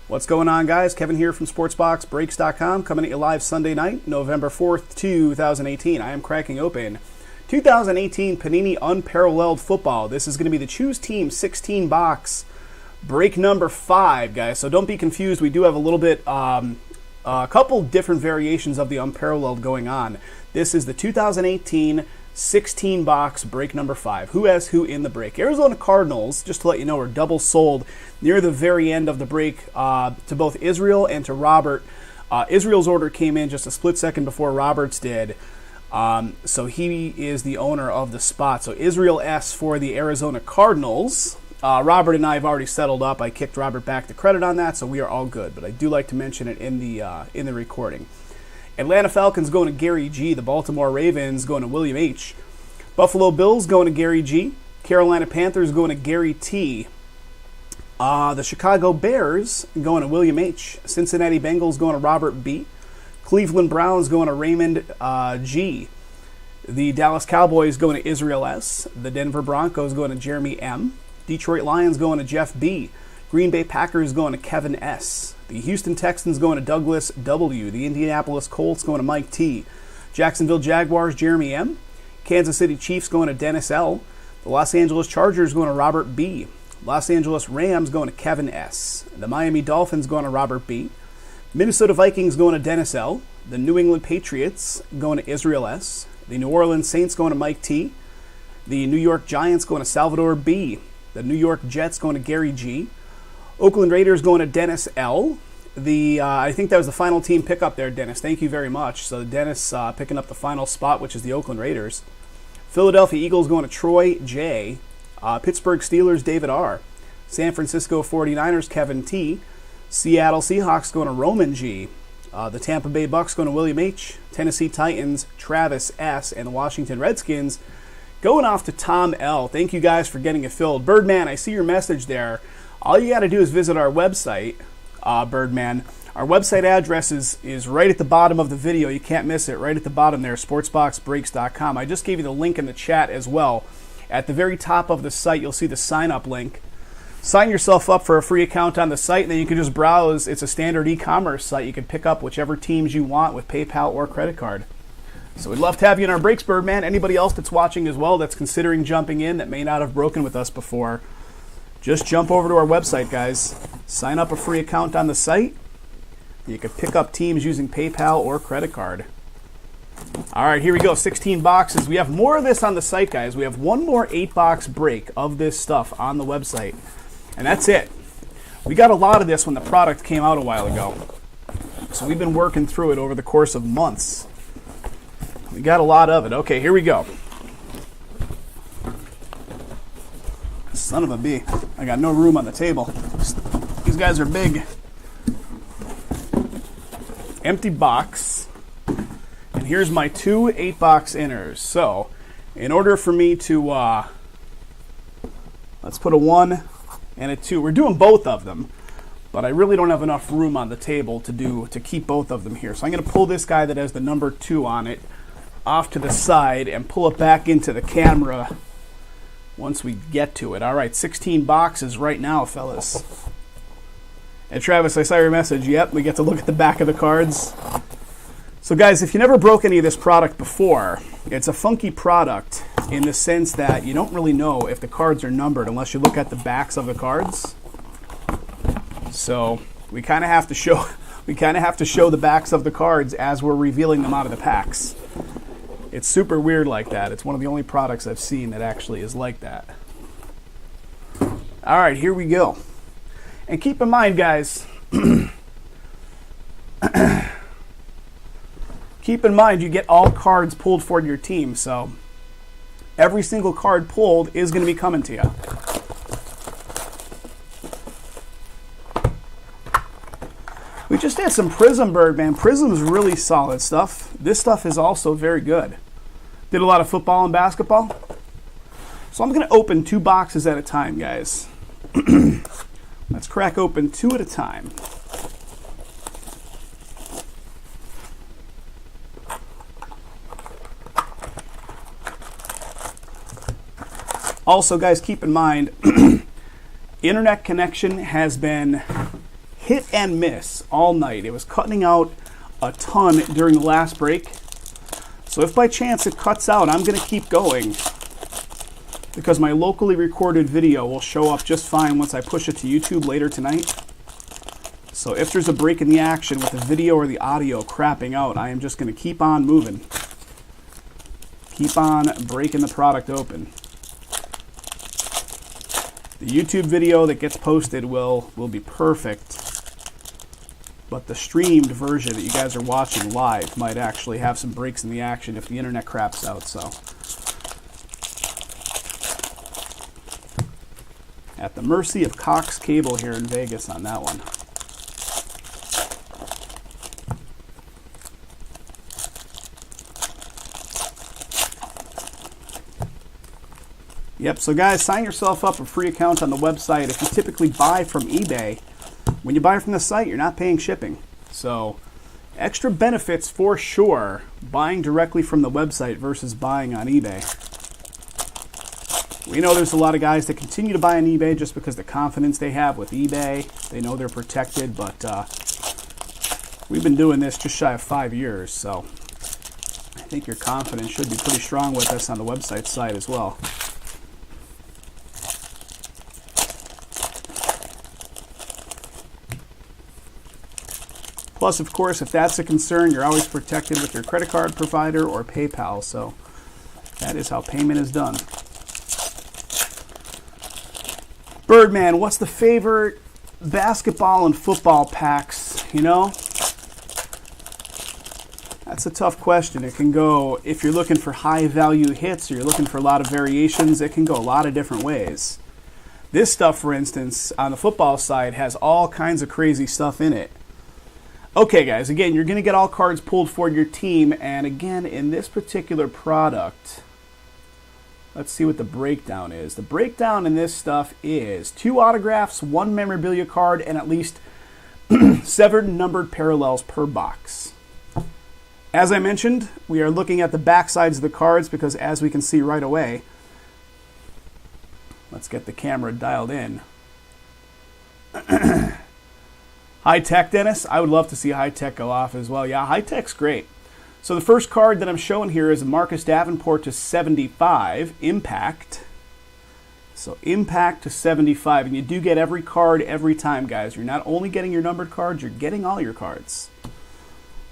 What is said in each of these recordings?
What's going on, guys? Kevin here from SportsBoxBreaks.com, coming at you live Sunday night, November 4th, 2018. I am cracking open 2018 Panini Unparalleled Football. This is going to be the Choose Team 16 box, break number 5, guys. So don't be confused. We do have a little bit, a couple different variations of the Unparalleled going on. This is the 2018 16 box break number 5. Who has who in the break? Arizona Cardinals, just to let you know, are double sold near the very end of the break to both Israel and to Robert. Israel's order came in just a split second before Robert's did. So he is the owner of the spot. So Israel S for the Arizona Cardinals. Robert and I have already settled up. I kicked Robert back the credit on that, so we are all good. But I do like to mention it in the recording. Atlanta Falcons going to Gary G. The Baltimore Ravens going to William H. Buffalo Bills going to Gary G. Carolina Panthers going to Gary T. The Chicago Bears going to William H. Cincinnati Bengals going to Robert B. Cleveland Browns going to Raymond G. The Dallas Cowboys going to Israel S. The Denver Broncos going to Jeremy M. Detroit Lions going to Jeff B. Green Bay Packers going to Kevin S. The Houston Texans going to Douglas W. The Indianapolis Colts going to Mike T. Jacksonville Jaguars, Jeremy M. Kansas City Chiefs going to Dennis L. The Los Angeles Chargers going to Robert B. Los Angeles Rams going to Kevin S. The Miami Dolphins going to Robert B. Minnesota Vikings going to Dennis L. The New England Patriots going to Israel S. The New Orleans Saints going to Mike T. The New York Giants going to Salvador B. The New York Jets going to Gary G. Oakland Raiders going to Dennis L. I think that was the final team pickup there, Dennis. Thank you very much. So Dennis picking up the final spot, which is the Oakland Raiders. Philadelphia Eagles going to Troy J. Pittsburgh Steelers, David R. San Francisco 49ers, Kevin T. Seattle Seahawks going to Roman G. The Tampa Bay Bucks going to William H. Tennessee Titans, Travis S. And the Washington Redskins going off to Tom L. Thank you guys for getting it filled. Birdman, I see your message there. All you got to do is visit our website, Birdman. Our website address is right at the bottom of the video. You can't miss it. Right at the bottom there, SportsBoxBreaks.com. I just gave you the link in the chat as well. At the very top of the site, you'll see the sign-up link. Sign yourself up for a free account on the site, and then you can just browse. It's a standard e-commerce site. You can pick up whichever teams you want with PayPal or credit card. So we'd love to have you in our breaks, Birdman. Anybody else that's watching as well that's considering jumping in that may not have broken with us before, just jump over to our website, guys. Sign up a free account on the site. You can pick up teams using PayPal or credit card. All right, here we go. 16 boxes. We have more of this on the site, guys. We have one more 8-box break of this stuff on the website. And that's it. We got a lot of this when the product came out a while ago. So we've been working through it over the course of months. We got a lot of it. Okay, here we go. Son of a bee. I got no room on the table. These guys are big. Empty box. And here's my 2 8-box inners. So, in order for me to, let's put a 1 and a 2. We're doing both of them, but I really don't have enough room on the table to keep both of them here. So I'm going to pull this guy that has the number 2 on it off to the side and pull it back into the camera once we get to it. All right, 16 boxes right now, fellas. And Travis, I saw your message. Yep, we get to look at the back of the cards. So guys, if you never broke any of this product before, it's a funky product in the sense that you don't really know if the cards are numbered unless you look at the backs of the cards. So we kind of have to show the backs of the cards as we're revealing them out of the packs. It's super weird like that. It's one of the only products I've seen that actually is like that. All right, here we go. And keep in mind, guys, keep in mind you get all cards pulled for your team. So every single card pulled is going to be coming to you. We just had some Prism, Birdman. Prism's really solid stuff. This stuff is also very good. Did a lot of football and basketball. So I'm going to open 2 boxes at a time, guys. Let's crack open 2 at a time. Also, guys, keep in mind, internet connection has been hit and miss all night. It was cutting out a ton during the last break. So if by chance it cuts out, I'm going to keep going because my locally recorded video will show up just fine once I push it to YouTube later tonight. So if there's a break in the action with the video or the audio crapping out, I am just going to keep on moving. Keep on breaking the product open. The YouTube video that gets posted will be perfect, but the streamed version that you guys are watching live might actually have some breaks in the action if the internet craps out. So at the mercy of Cox Cable here in Vegas on that one. Yep, so guys, sign yourself up for a free account on the website. If you typically buy from eBay, when you buy from the site, you're not paying shipping. So extra benefits for sure, buying directly from the website versus buying on eBay. We know there's a lot of guys that continue to buy on eBay just because the confidence they have with eBay. They know they're protected, but we've been doing this just shy of 5 years, so I think your confidence should be pretty strong with us on the website side as well. Plus, of course, if that's a concern, you're always protected with your credit card provider or PayPal. So that is how payment is done. Birdman, what's the favorite basketball and football packs? You know, that's a tough question. It can go, if you're looking for high value hits or you're looking for a lot of variations, it can go a lot of different ways. This stuff, for instance, on the football side has all kinds of crazy stuff in it. Okay, guys, again, you're going to get all cards pulled for your team, and again, in this particular product, let's see what the breakdown is. The breakdown in this stuff is 2 autographs, 1 memorabilia card, and at least 7 numbered parallels per box. As I mentioned, we are looking at the back sides of the cards because, as we can see right away, let's get the camera dialed in. High Tech, Dennis? I would love to see High Tech go off as well. Yeah, High Tech's great. So the first card that I'm showing here is a Marcus Davenport to 75, Impact. So Impact to 75, and you do get every card every time, guys. You're not only getting your numbered cards, you're getting all your cards.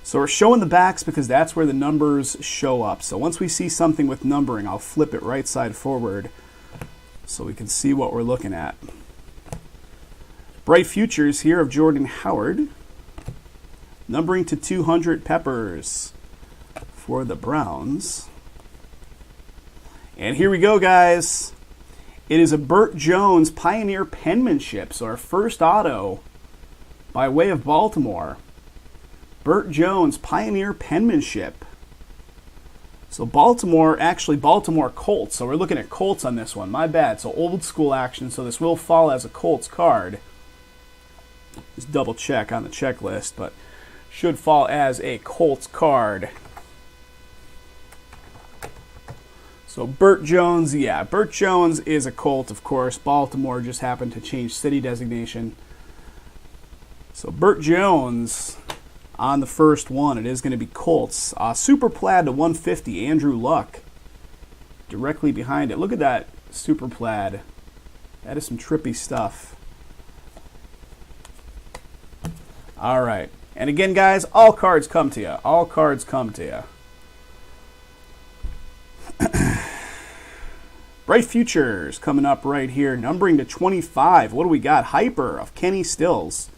So we're showing the backs because that's where the numbers show up. So once we see something with numbering, I'll flip it right side forward so we can see what we're looking at. Bright Futures here of Jordan Howard. Numbering to 200, Peppers for the Browns. And here we go, guys. It is a Burt Jones Pioneer Penmanship. So our first auto by way of Baltimore. Burt Jones Pioneer Penmanship. So Baltimore Colts. So we're looking at Colts on this one. My bad. So old school action. So this will fall as a Colts card. Just double check on the checklist, but should fall as a Colts card. So Burt Jones, yeah, Burt Jones is a Colt, of course. Baltimore just happened to change city designation. So Burt Jones on the first one, it is going to be Colts. Super Plaid to 150, Andrew Luck directly behind it. Look at that Super Plaid. That is some trippy stuff. All right. And again, guys, all cards come to you. All cards come to you. Bright Futures coming up right here. Numbering to 25. What do we got? Hyper of Kenny Stills.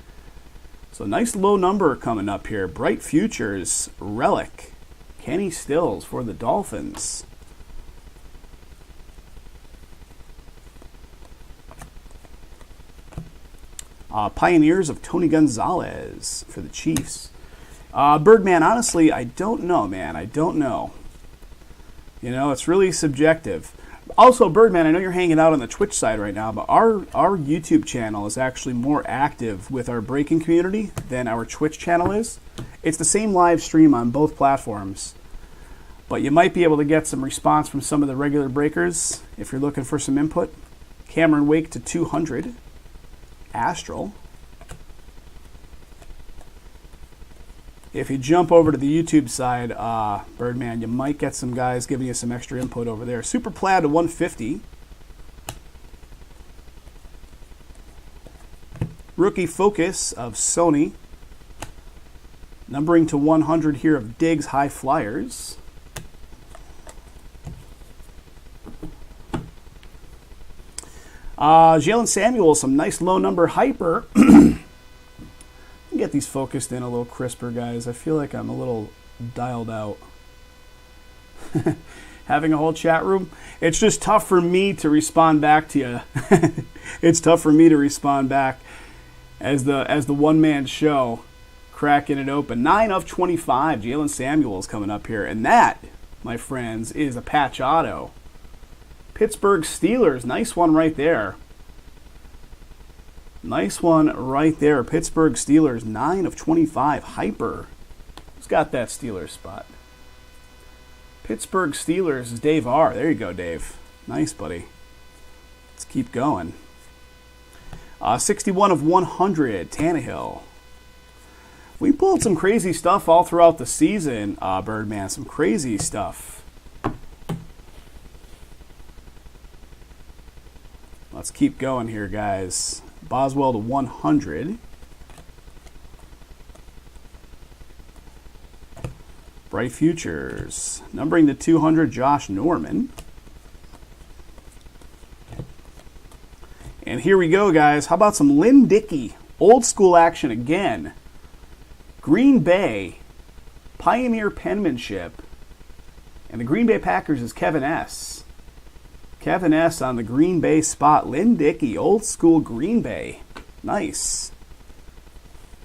So nice low number coming up here. Bright Futures. Relic. Kenny Stills for the Dolphins. Pioneers of Tony Gonzalez for the Chiefs. Birdman, honestly, I don't know, man. I don't know. You know, it's really subjective. Also, Birdman, I know you're hanging out on the Twitch side right now, but our YouTube channel is actually more active with our breaking community than our Twitch channel is. It's the same live stream on both platforms, but you might be able to get some response from some of the regular breakers if you're looking for some input. Cameron Wake to 200. Astral. If you jump over to the YouTube side, Birdman, you might get some guys giving you some extra input over there. Super Plaid to 150. Rookie Focus of Sony. Numbering to 100 here of Diggs High Flyers. Jalen Samuel, some nice low number hyper. Get these focused in a little crisper, guys. I feel like I'm a little dialed out. Having a whole chat room, it's just tough for me to respond back to you. It's tough for me to respond back as the one-man show, cracking it open. 9 of 25, Jalen Samuels coming up here. And that, my friends, is a patch auto. Pittsburgh Steelers, nice one right there. Nice one right there. Pittsburgh Steelers, 9 of 25. Hyper. Who's got that Steelers spot? Pittsburgh Steelers is Dave R. There you go, Dave. Nice, buddy. Let's keep going. 61 of 100. Tannehill. We pulled some crazy stuff all throughout the season, Birdman. Some crazy stuff. Let's keep going here, guys. Boswell to 100. Bright Futures. Numbering to 200, Josh Norman. And here we go, guys. How about some Lynn Dickey? Old school action again. Green Bay. Pioneer penmanship. And the Green Bay Packers is Kevin S. Kevin S. on the Green Bay spot. Lynn Dickey, old school Green Bay. Nice.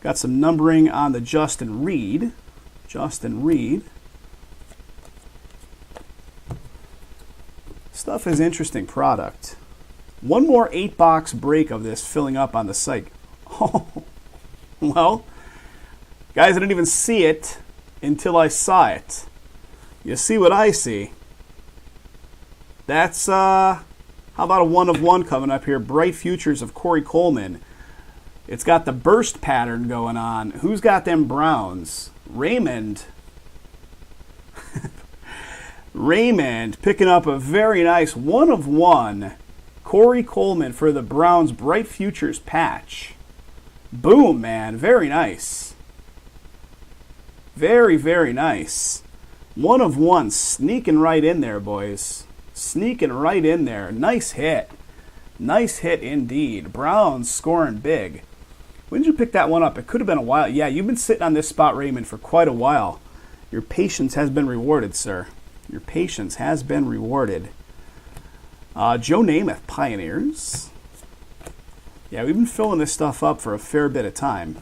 Got some numbering on the Justin Reed. Justin Reed. Stuff is interesting product. One more 8-box break of this filling up on the site. Oh, well, guys, I didn't even see it until I saw it. You see what I see. That's, how about a 1 of 1 coming up here? Bright Futures of Corey Coleman. It's got the burst pattern going on. Who's got them Browns? Raymond. Raymond picking up a very nice 1 of 1. Corey Coleman for the Browns Bright Futures patch. Boom, man. Very nice. Very, very nice. 1 of 1. Sneaking right in there, boys. Sneaking right in there. Nice hit. Nice hit indeed. Browns scoring big. When did you pick that one up? It could have been a while. Yeah, you've been sitting on this spot, Raymond, for quite a while. Your patience has been rewarded, sir. Your patience has been rewarded. Joe Namath, Pioneers. Yeah, we've been filling this stuff up for a fair bit of time.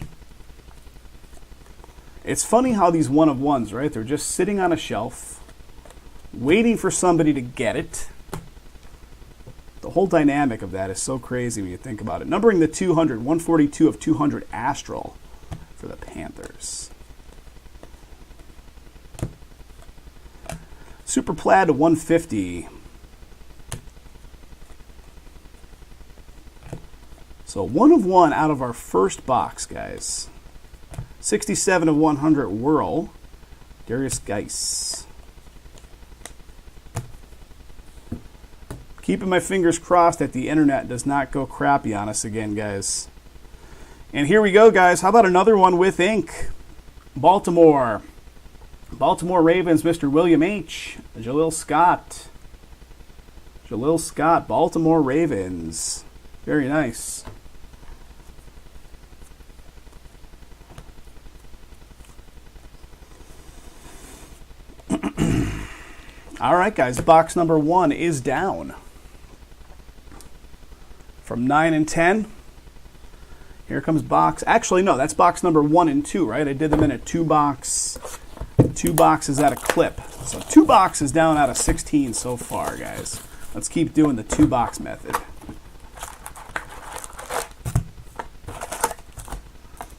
It's funny how these 1 of 1s, right? They're just sitting on a shelf, waiting for somebody to get it. The whole dynamic of that is so crazy when you think about it. Numbering the 200, 142 of 200 Astral for the Panthers. Super Plaid to 150. So 1 of 1 out of our first box, guys. 67 of 100 Whirl. Darius Geis. Keeping my fingers crossed that the internet does not go crappy on us again, guys. And here we go, guys. How about another one with ink? Baltimore. Baltimore Ravens, Mr. William H. Jalil Scott. Jalil Scott, Baltimore Ravens. Very nice. All right, guys. Box number 1 is down. From 9 and 10, here comes box. Actually, no, that's box number 1 and 2, right? I did them in a 2-box. 2 boxes at a clip. So 2 boxes down out of 16 so far, guys. Let's keep doing the 2-box method.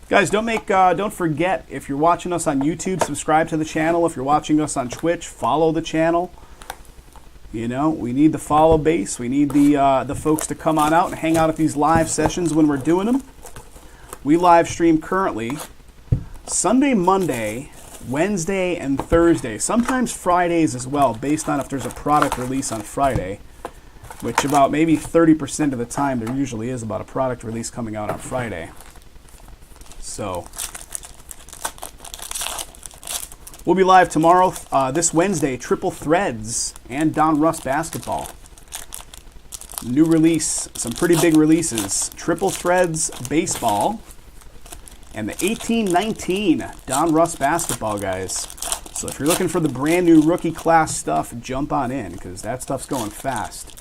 Guys, don't forget, if you're watching us on YouTube, subscribe to the channel. If you're watching us on Twitch, follow the channel. You know, we need the follow base. We need the folks to come on out and hang out at these live sessions when we're doing them. We live stream currently Sunday, Monday, Wednesday, and Thursday. Sometimes Fridays as well, based on if there's a product release on Friday, which about maybe 30% of the time there usually is about a product release coming out on Friday. So we'll be live tomorrow, this Wednesday, Triple Threads and Donruss basketball. New release, some pretty big releases. Triple Threads baseball and the 1819 Donruss basketball, guys. So if you're looking for the brand new rookie class stuff, jump on in because that stuff's going fast.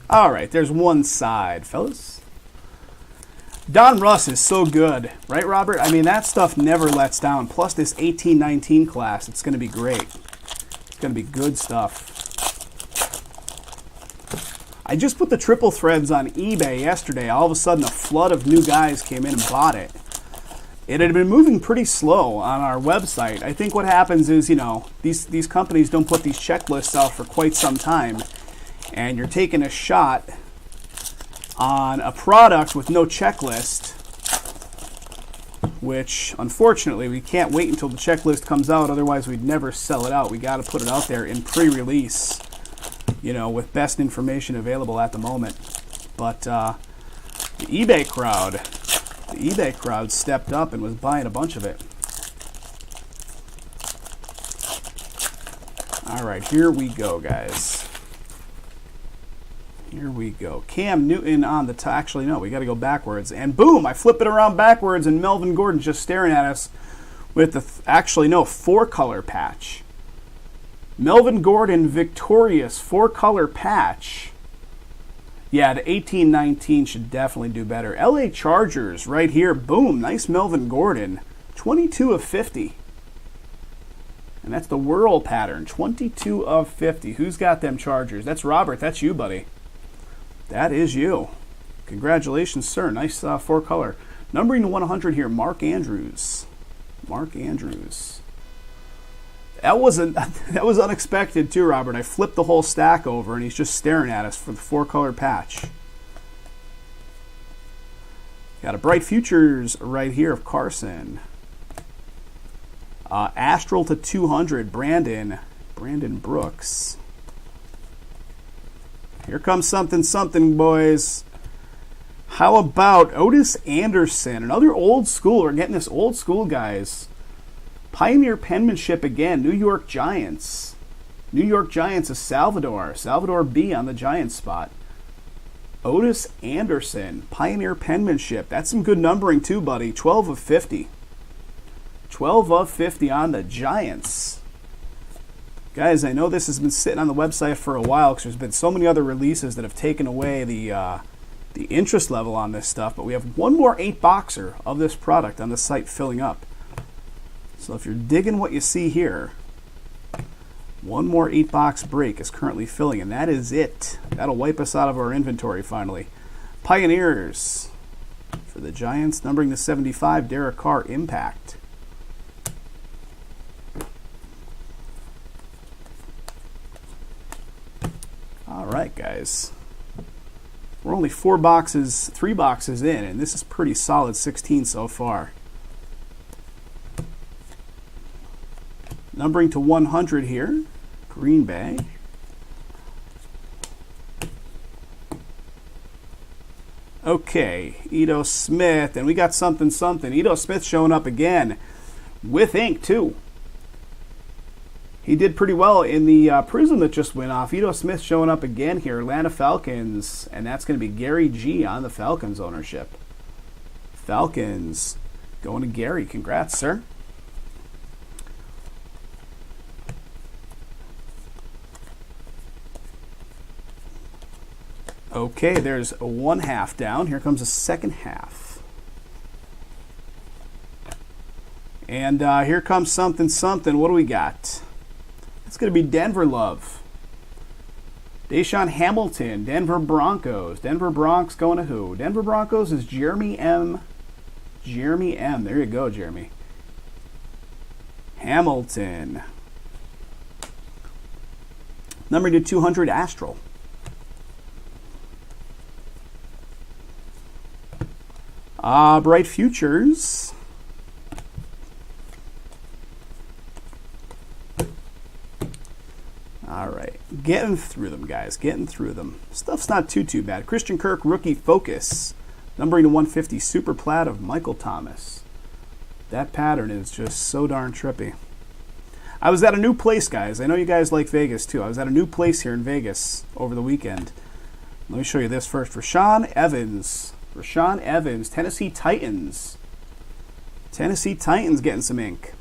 All right, there's one side, fellas. Donruss is so good, right, Robert? I mean, that stuff never lets down. Plus this 1819 class, it's going to be great. It's going to be good stuff. I just put the Triple Threads on eBay yesterday. All of a sudden, a flood of new guys came in and bought it. It had been moving pretty slow on our website. I think what happens is, you know, these companies don't put these checklists out for quite some time. And you're taking a shot on a product with no checklist, which unfortunately we can't wait until the checklist comes out, otherwise we'd never sell it out. We got to put it out there in pre-release, you know, with best information available at the moment. But the eBay crowd stepped up and was buying a bunch of it. All right, here we go, guys. Here we go. Cam Newton on the top. Actually, no, we got to go backwards. And boom, I flip it around backwards, and Melvin Gordon's just staring at us with the, actually, no, 4-color patch. Melvin Gordon victorious 4-color patch. Yeah, the 1819 should definitely do better. LA Chargers right here. Boom, nice Melvin Gordon. 22 of 50. And that's the whirl pattern. 22 of 50. Who's got them Chargers? That's Robert. That's you, buddy. That is you. Congratulations, sir. Nice 4-color. Numbering to 100 here, Mark Andrews. Mark Andrews. That was unexpected too, Robert. I flipped the whole stack over, and he's just staring at us for the 4-color patch. Got a Bright Futures right here of Carson. Astral to 200, Brandon Brooks. Here comes something, boys. How about Otis Anderson? Another old school. We're getting this old school, guys. Pioneer penmanship again. New York Giants. New York Giants is Salvador. Salvador B on the Giants spot. Otis Anderson. Pioneer penmanship. That's some good numbering too, buddy. 12 of 50. 12 of 50 on the Giants. Guys, I know this has been sitting on the website for a while because there's been so many other releases that have taken away the interest level on this stuff, but we have one more 8-boxer of this product on the site filling up. So if you're digging what you see here, one more 8-box break is currently filling, and that is it. That'll wipe us out of our inventory finally. Pioneers for the Giants, numbering to 75, Derek Carr, Impact. All right, guys. We're only 3 boxes in, and this is pretty solid 16 so far. Numbering to 100 here, Green Bay. Okay, Ito Smith, and we got something. Ito Smith showing up again with ink too. He did pretty well in the Prism that just went off. Ito Smith showing up again here. Atlanta Falcons. And that's going to be Gary G on the Falcons ownership. Falcons going to Gary. Congrats, sir. Okay, there's a 1 half down. Here comes a second half. And here comes something. What do we got? It's going to be Denver love. Deshaun Hamilton, Denver Broncos. Denver Broncos going to who? Denver Broncos is Jeremy M. Jeremy M. There you go, Jeremy. Hamilton. Number to 200, Astral. Bright Futures. All right. Getting through them, guys. Getting through them. Stuff's not too bad. Christian Kirk, Rookie Focus. Numbering to 150, Super Plat of Michael Thomas. That pattern is just so darn trippy. I was at a new place, guys. I know you guys like Vegas, too. I was at a new place here in Vegas over the weekend. Let me show you this first. Rashaan Evans. Rashaan Evans, Tennessee Titans. Tennessee Titans getting some ink.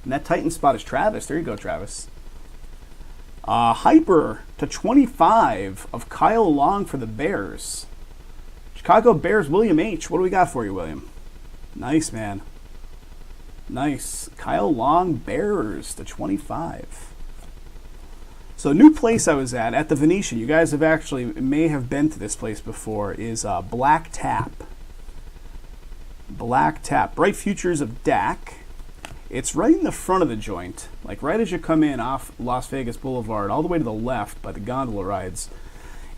And that Titan spot is Travis. There you go, Travis. Hyper to 25 of Kyle Long for the Bears. Chicago Bears, William H. What do we got for you, William? Nice, man. Nice. Kyle Long, Bears to 25. So, new place I was at the Venetian. You guys may have been to this place before. Is Black Tap. Black Tap. Bright Futures of Dak. It's right in the front of the joint, like right as you come in off Las Vegas Boulevard, all the way to the left by the gondola rides.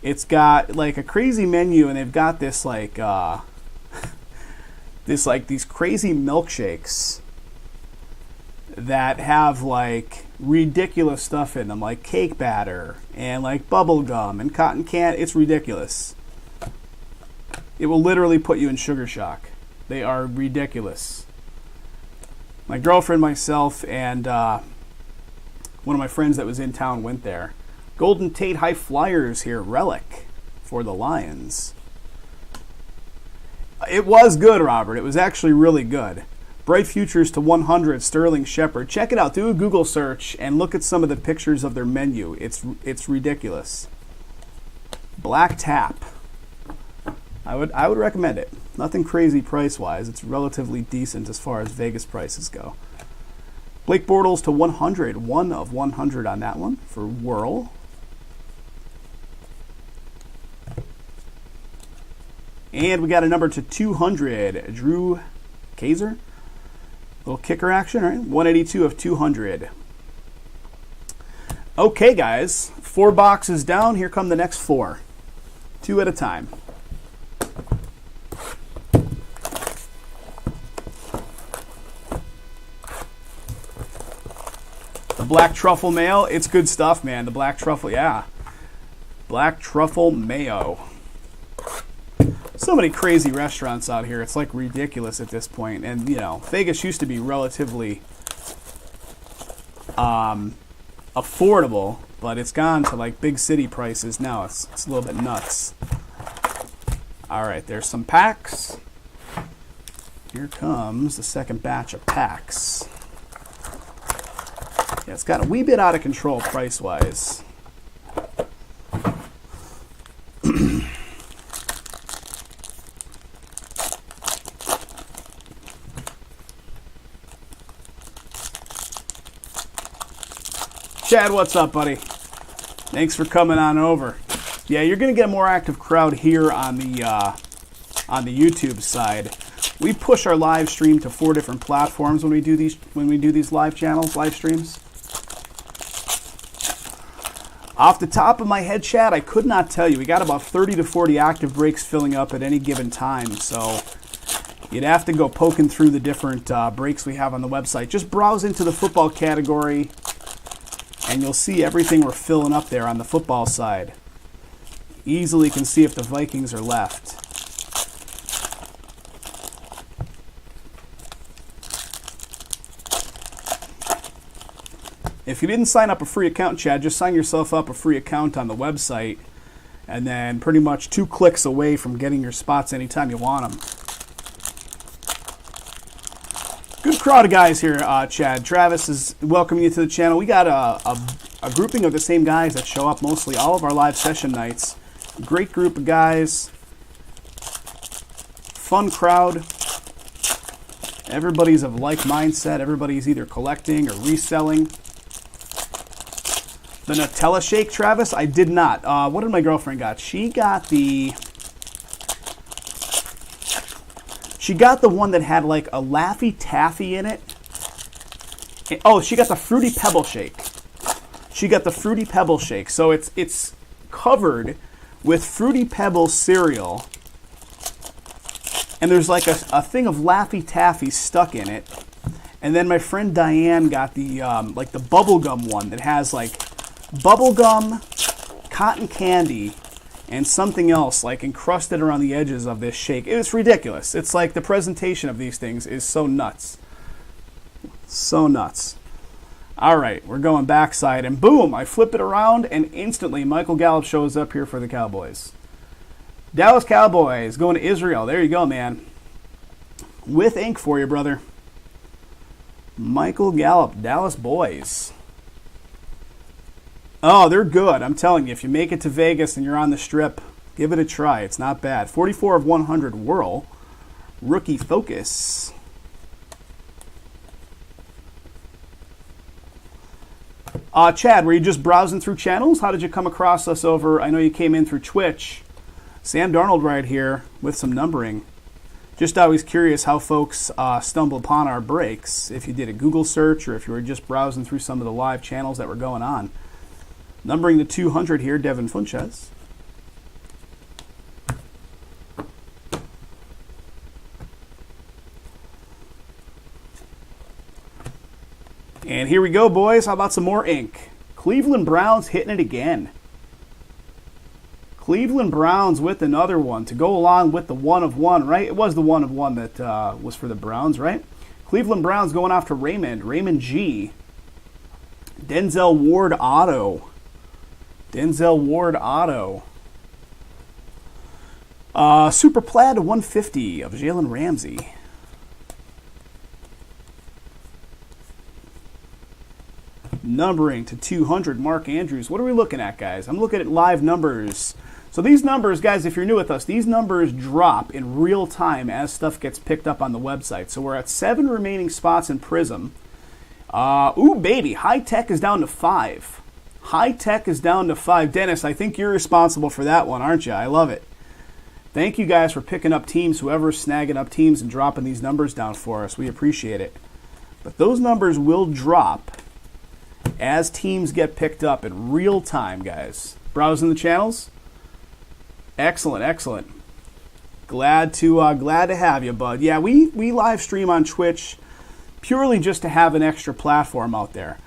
It's got like a crazy menu, and they've got this like these crazy milkshakes that have like ridiculous stuff in them, like cake batter and like bubble gum and cotton candy. It's ridiculous. It will literally put you in sugar shock. They are ridiculous. My girlfriend, myself, and one of my friends that was in town went there. Golden Tate High Flyers here, Relic for the Lions. It was good, Robert. It was actually really good. Bright Futures to 100, Sterling Shepard. Check it out. Do a Google search and look at some of the pictures of their menu. It's ridiculous. Black Tap. I would recommend it. Nothing crazy price-wise. It's relatively decent as far as Vegas prices go. Blake Bortles to 100. 1 of 100 on that one for Whirl. And we got a number to 200. Drew Kaiser. Little kicker action, right? 182 of 200. Okay, guys. 4 boxes down. Here come the next 4. 2 at a time. The Black Truffle Mayo. It's good stuff, man. The Black Truffle, yeah. Black Truffle Mayo. So many crazy restaurants out here. It's like ridiculous at this point. And, you know, Vegas used to be relatively affordable, but it's gone to like big city prices now. It's a little bit nuts. All right, there's some packs. Here comes the second batch of packs. Yeah, it's got a wee bit out of control price-wise. Chad, what's up, buddy? Thanks for coming on over. Yeah, you're going to get a more active crowd here on the YouTube side. We push our live stream to 4 different platforms when we do these live channels, live streams. Off the top of my head, Chad, I could not tell you. We got about 30 to 40 active breaks filling up at any given time, so you'd have to go poking through the different breaks we have on the website. Just browse into the football category, and you'll see everything we're filling up there on the football side. Easily can see if the Vikings are left. If you didn't sign up a free account, Chad, just sign yourself up a free account on the website, and then pretty much 2 clicks away from getting your spots anytime you want them. Good crowd of guys here, Chad. Travis is welcoming you to the channel. We got a grouping of the same guys that show up mostly all of our live session nights. Great group of guys. Fun crowd. Everybody's of like mindset. Everybody's either collecting or reselling. The Nutella shake, Travis? I did not. What did my girlfriend got? She got the one that had like a Laffy Taffy in it. Oh, she got the Fruity Pebble shake. She got the Fruity Pebble shake. So it's covered with Fruity Pebbles cereal. And there's like a thing of Laffy Taffy stuck in it. And then my friend Diane got the like the bubblegum one that has like bubblegum, cotton candy, and something else like encrusted around the edges of this shake. It's ridiculous. It's like the presentation of these things is so nuts. So nuts. All right, we're going backside, and boom, I flip it around, and instantly Michael Gallup shows up here for the Cowboys. Dallas Cowboys going to Israel. There you go, man. With ink for you, brother. Michael Gallup, Dallas boys. Oh, they're good. I'm telling you, if you make it to Vegas and you're on the strip, give it a try. It's not bad. 44 of 100 whirl. Rookie focus. Chad, were you just browsing through channels? How did you come across us over? I know you came in through Twitch. Sam Darnold right here with some numbering. Just always curious how folks stumble upon our breaks, if you did a Google search or if you were just browsing through some of the live channels that were going on. Numbering to 200 here, Devin Funchess. And here we go, boys. How about some more ink? Cleveland Browns hitting it again. Cleveland Browns with another one to go along with the 1 of 1, right? It was the 1 of 1 that was for the Browns, right? Cleveland Browns going off to Raymond G. Denzel Ward auto. Super Plaid to 150 of Jalen Ramsey. Numbering to 200, Mark Andrews. What are we looking at, guys? I'm looking at live numbers. So these numbers, guys, if you're new with us, these numbers drop in real time as stuff gets picked up on the website. So we're at 7 remaining spots in Prism. Ooh, baby, High Tech is down to 5. High Tech is down to 5. Dennis, I think you're responsible for that one, aren't you? I love it. Thank you guys for picking up teams, whoever's snagging up teams and dropping these numbers down for us. We appreciate it. But those numbers will drop as teams get picked up in real time, guys. Browsing the channels? Excellent, excellent. Glad to have you, bud. Yeah, we live stream on Twitch purely just to have an extra platform out there.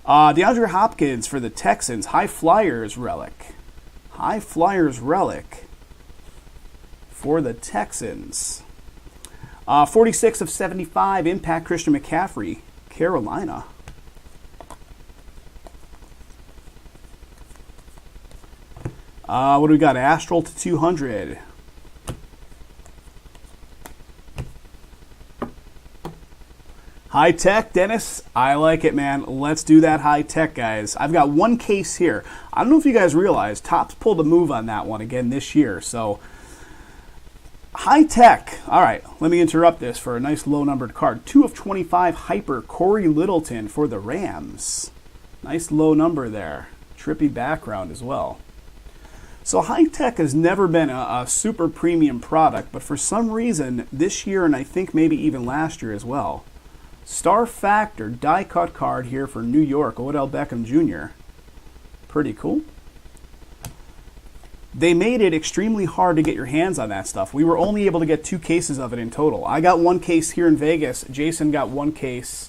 DeAndre Hopkins for the Texans, High Flyers relic. High Flyers relic for the Texans. 46 of 75, Impact Christian McCaffrey, Carolina. What do we got? Astral to 200. High Tech, Dennis. I like it, man. Let's do that High Tech, guys. I've got one case here. I don't know if you guys realize, Topps pulled a move on that one again this year. So, High Tech. All right, let me interrupt this for a nice low-numbered card. 2 of 25, Hyper, Corey Littleton for the Rams. Nice low number there. Trippy background as well. So High Tech has never been a super premium product, but for some reason this year, and I think maybe even last year as well, Star Factor die cut card here for New York, Odell Beckham Jr. Pretty cool. They made it extremely hard to get your hands on that stuff. We were only able to get 2 cases of it in total. I got 1 case here in Vegas. Jason got 1 case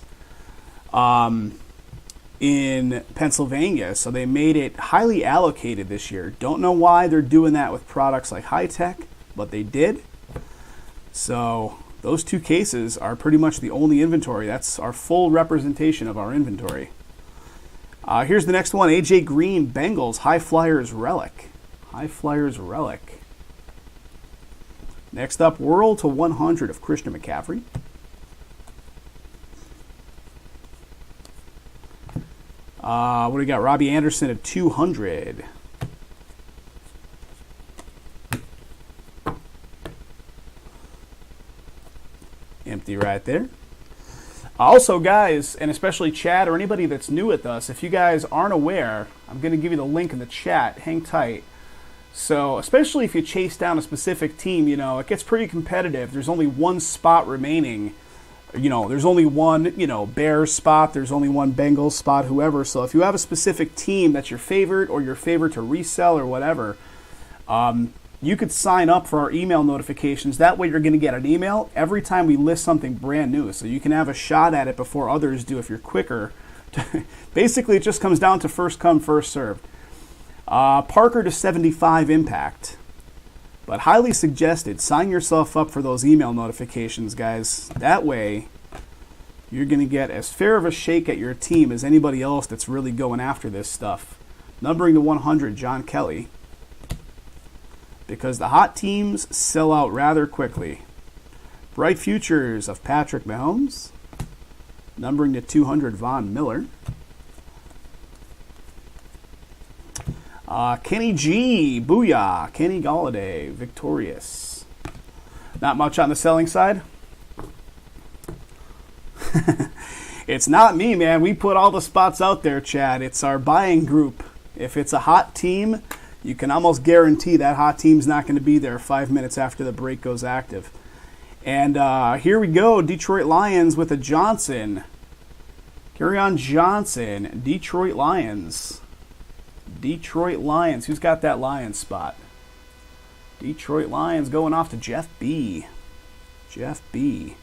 in Pennsylvania, so they made it highly allocated this year. Don't know why they're doing that with products like High Tech, but they did. So those 2 cases are pretty much the only inventory. That's our full representation of our inventory. Here's the next one, AJ Green, Bengals, High Flyers relic. High Flyers relic. Next up, World to 100 of Christian McCaffrey. What do we got? Robbie Anderson at 200. Empty right there. Also, guys, and especially Chad or anybody that's new with us, if you guys aren't aware, I'm going to give you the link in the chat. Hang tight. So, especially if you chase down a specific team, it gets pretty competitive. There's only one spot remaining. There's only one, Bears spot. There's only one Bengals spot, whoever. So, if you have a specific team that's your favorite or your favorite to resell or whatever, you could sign up for our email notifications. That way you're going to get an email every time we list something brand new. So you can have a shot at it before others do if you're quicker. Basically, it just comes down to first come, first served. Parker to 75 impact. But highly suggested, sign yourself up for those email notifications, guys. That way you're going to get as fair of a shake at your team as anybody else that's really going after this stuff. Numbering to 100, John Kelly. Because the hot teams sell out rather quickly. Bright futures of Patrick Mahomes. Numbering to 200, Von Miller. Kenny G, booyah. Kenny Galladay, victorious. Not much on the selling side. It's not me, man. We put all the spots out there, Chad. It's our buying group. If it's a hot team, you can almost guarantee that hot team's not going to be there 5 minutes after the break goes active. And here we go, Detroit Lions with a Johnson. Kerryon Johnson, Detroit Lions. Detroit Lions. Who's got that Lions spot? Detroit Lions going off to Jeff B. Jeff B.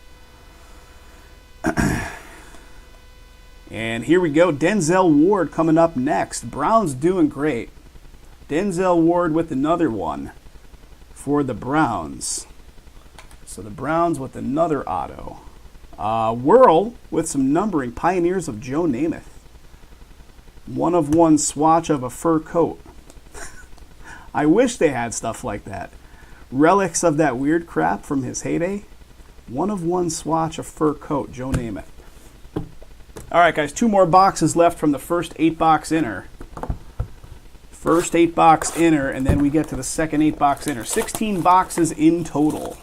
And here we go, Denzel Ward coming up next. Browns doing great. Denzel Ward with another one for the Browns. So the Browns with another auto. Whirl with some numbering. Pioneers of Joe Namath. 1-of-1 swatch of a fur coat. I wish they had stuff like that. Relics of that weird crap from his heyday. 1-of-1 swatch of fur coat, Joe Namath. All right, guys, 2 more boxes left from the first 8-box inner. First 8-box inner, and then we get to the second 8-box inner. 16 boxes in total.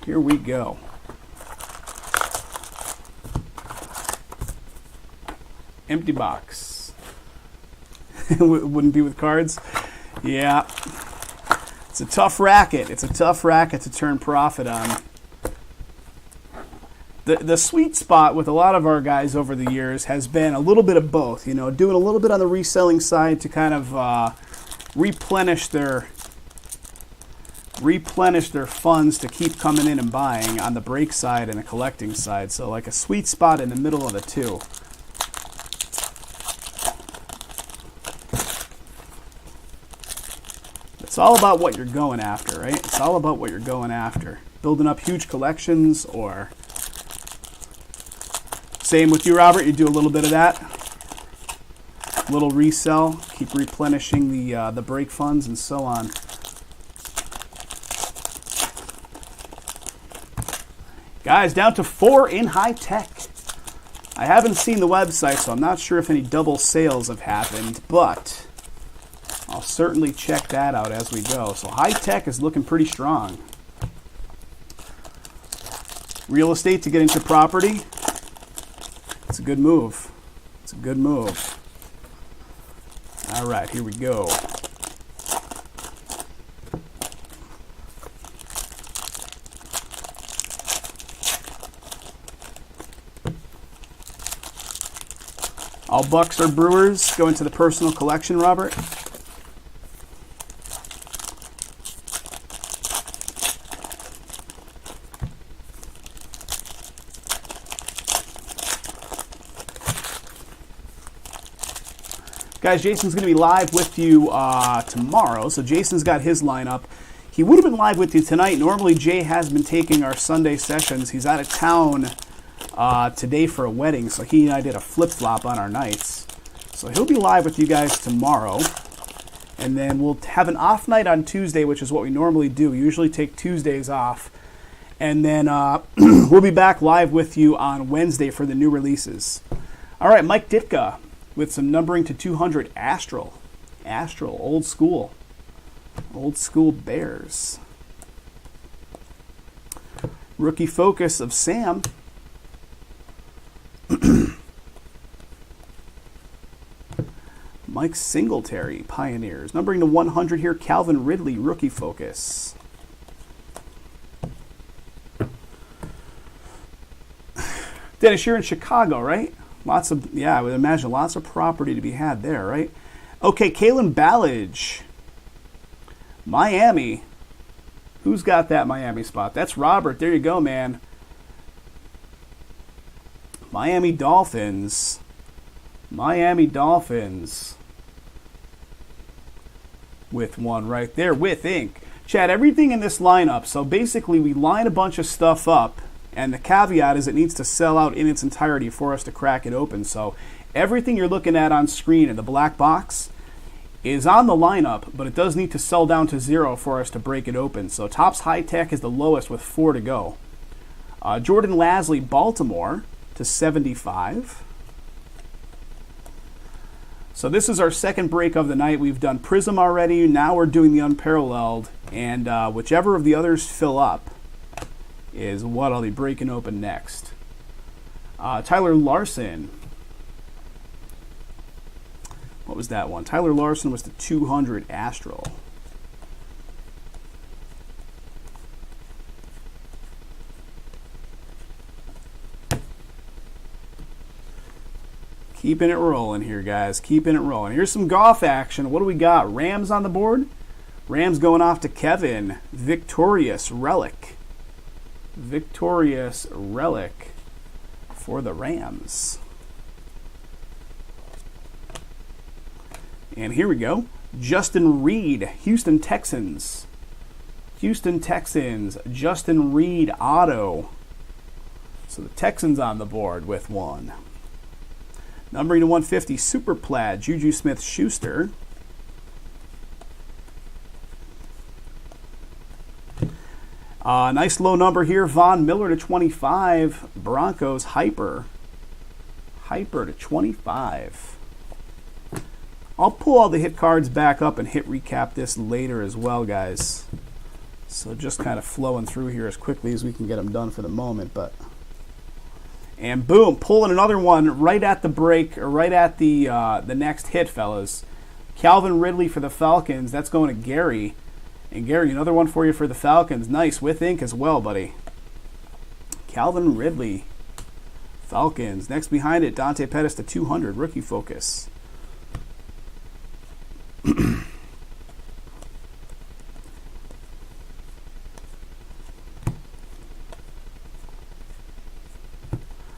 Here we go. Empty box. Wouldn't be with cards? Yeah. It's a tough racket. It's a tough racket to turn profit on. The sweet spot with a lot of our guys over the years has been a little bit of both. Doing a little bit on the reselling side to kind of replenish their funds to keep coming in and buying on the break side and the collecting side. So like a sweet spot in the middle of the two. It's all about what you're going after, right? It's all about what you're going after. Building up huge collections, or same with you, Robert. You do a little bit of that. Little resell, keep replenishing the break funds and so on. Guys, down to 4 in high tech. I haven't seen the website, so I'm not sure if any double sales have happened, but I'll certainly check that out as we go. So high tech is looking pretty strong. Real estate to get into property. It's a good move. It's a good move. All right, here we go. All Bucks are Brewers. Go into the personal collection, Robert. Guys, Jason's going to be live with you tomorrow. So Jason's got his lineup. He would have been live with you tonight. Normally, Jay has been taking our Sunday sessions. He's out of town today for a wedding, so he and I did a flip-flop on our nights. So he'll be live with you guys tomorrow. And then we'll have an off night on Tuesday, which is what we normally do. We usually take Tuesdays off. And then we'll be back live with you on Wednesday for the new releases. All right, Mike Ditka with some numbering to 200 Astral Astral, old school. Old school Bears. Rookie focus of Sam. Mike Singletary, Pioneers. Numbering to 100 here, Calvin Ridley, rookie focus. Dennis, you're in Chicago, right? Lots of, yeah, I would imagine lots of property to be had there, right? Okay, Kalen Ballage. Miami. Who's got that Miami spot? That's Robert. There you go, man. Miami Dolphins. Miami Dolphins. With one right there, with ink. Chad, everything in this lineup, so basically we line a bunch of stuff up, and the caveat is it needs to sell out in its entirety for us to crack it open. So everything you're looking at on screen in the black box is on the lineup, but it does need to sell down to 0 for us to break it open. So Topps High Tech is the lowest with 4 to go. Jordan Lasley, Baltimore, to 75. So this is our second break of the night. We've done Prism already. Now we're doing the Unparalleled. And whichever of the others fill up is what I'll be breaking open next. Tyler Larson. What was that one? Tyler Larson was the 200 Astral. Keeping it rolling here, guys. Keeping it rolling. Here's some golf action. What do we got? Rams on the board. Rams going off to Kevin. Victorious Relic. Victorious Relic for the Rams. And here we go. Justin Reed, Houston Texans. Houston Texans. Justin Reed auto. So the Texans on the board with one. Numbering to 150, Super Plaid, Juju Smith-Schuster. Nice low number here, Von Miller to 25, Broncos Hyper. Hyper to 25. I'll pull all the hit cards back up and hit recap this later as well, guys. So just kind of flowing through here as quickly as we can get them done for the moment, but... And boom, pulling another one right at the break, or right at the next hit, fellas. Calvin Ridley for the Falcons. That's going to Gary. And Gary, another one for you for the Falcons. Nice, with ink as well, buddy. Calvin Ridley, Falcons. Next behind it, Dante Pettis to 200, rookie focus.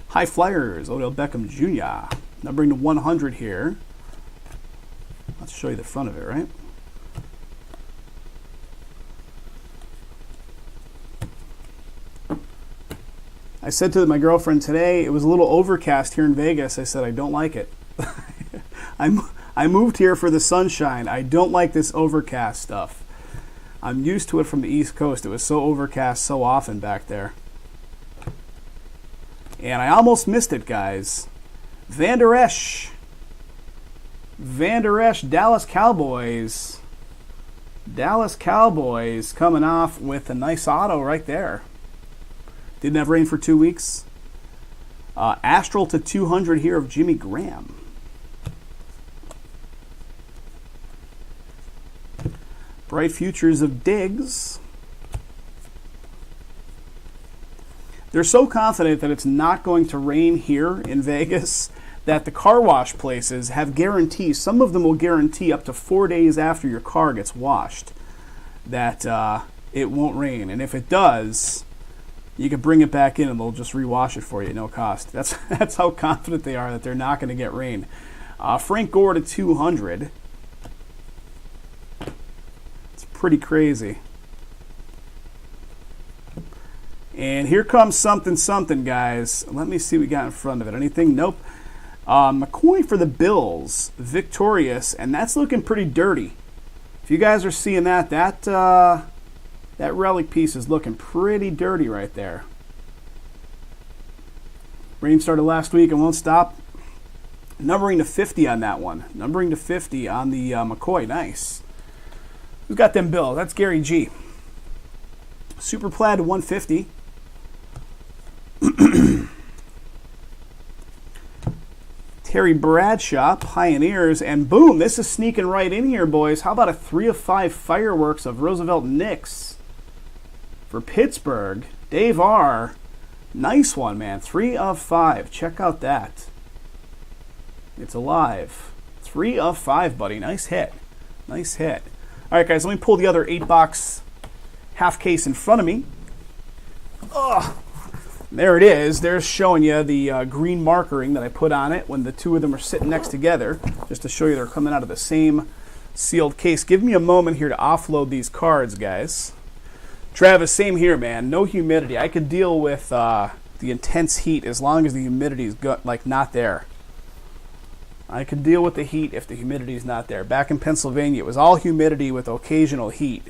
High Flyers, Odell Beckham Jr. Numbering to 100 here. Let's show you the front of it, right? I said to my girlfriend today, it was a little overcast here in Vegas. I said, I don't like it. I moved here for the sunshine. I don't like this overcast stuff. I'm used to it from the East Coast. It was so overcast so often back there. And I almost missed it, guys. Van Der Esch. Van Der Esch, Dallas Cowboys. Dallas Cowboys coming off with a nice auto right there. Didn't have rain for 2 weeks. Astral to 200 here of Jimmy Graham. Bright Futures of Diggs. They're so confident that it's not going to rain here in Vegas that the car wash places have guarantees. Some of them will guarantee up to 4 days after your car gets washed that it won't rain. And if it does, you can bring it back in and they'll just rewash it for you at no cost. That's how confident they are that they're not going to get rain. Frank Gore to 200. It's pretty crazy. And here comes something, guys. Let me see what we got in front of it. Anything? Nope. McCoy for the Bills. Victorious. And that's looking pretty dirty. If you guys are seeing that, that relic piece is looking pretty dirty right there. Rain started last week and won't stop. Numbering to 50 on that one. Numbering to 50 on the McCoy. Nice. Who's got them bills? That's Gary G. Super Plaid to 150. Terry Bradshaw, Pioneers, and boom, this is sneaking right in here, boys. How about a 3 of 5 fireworks of Roosevelt Nix for Pittsburgh? Dave R. Nice one, man. 3 of 5. Check out that. It's alive. 3 of 5, buddy. Nice hit. Nice hit. All right, guys, let me pull the other 8-box half case in front of me. Ugh. There it is. There's showing you the green markering that I put on it when the two of them are sitting next together, just to show you they're coming out of the same sealed case. Give me a moment here to offload these cards, guys. Travis, same here, man. No humidity. I could deal with the intense heat as long as the humidity is not there. I could deal with the heat if the humidity is not there. Back in Pennsylvania, it was all humidity with occasional heat.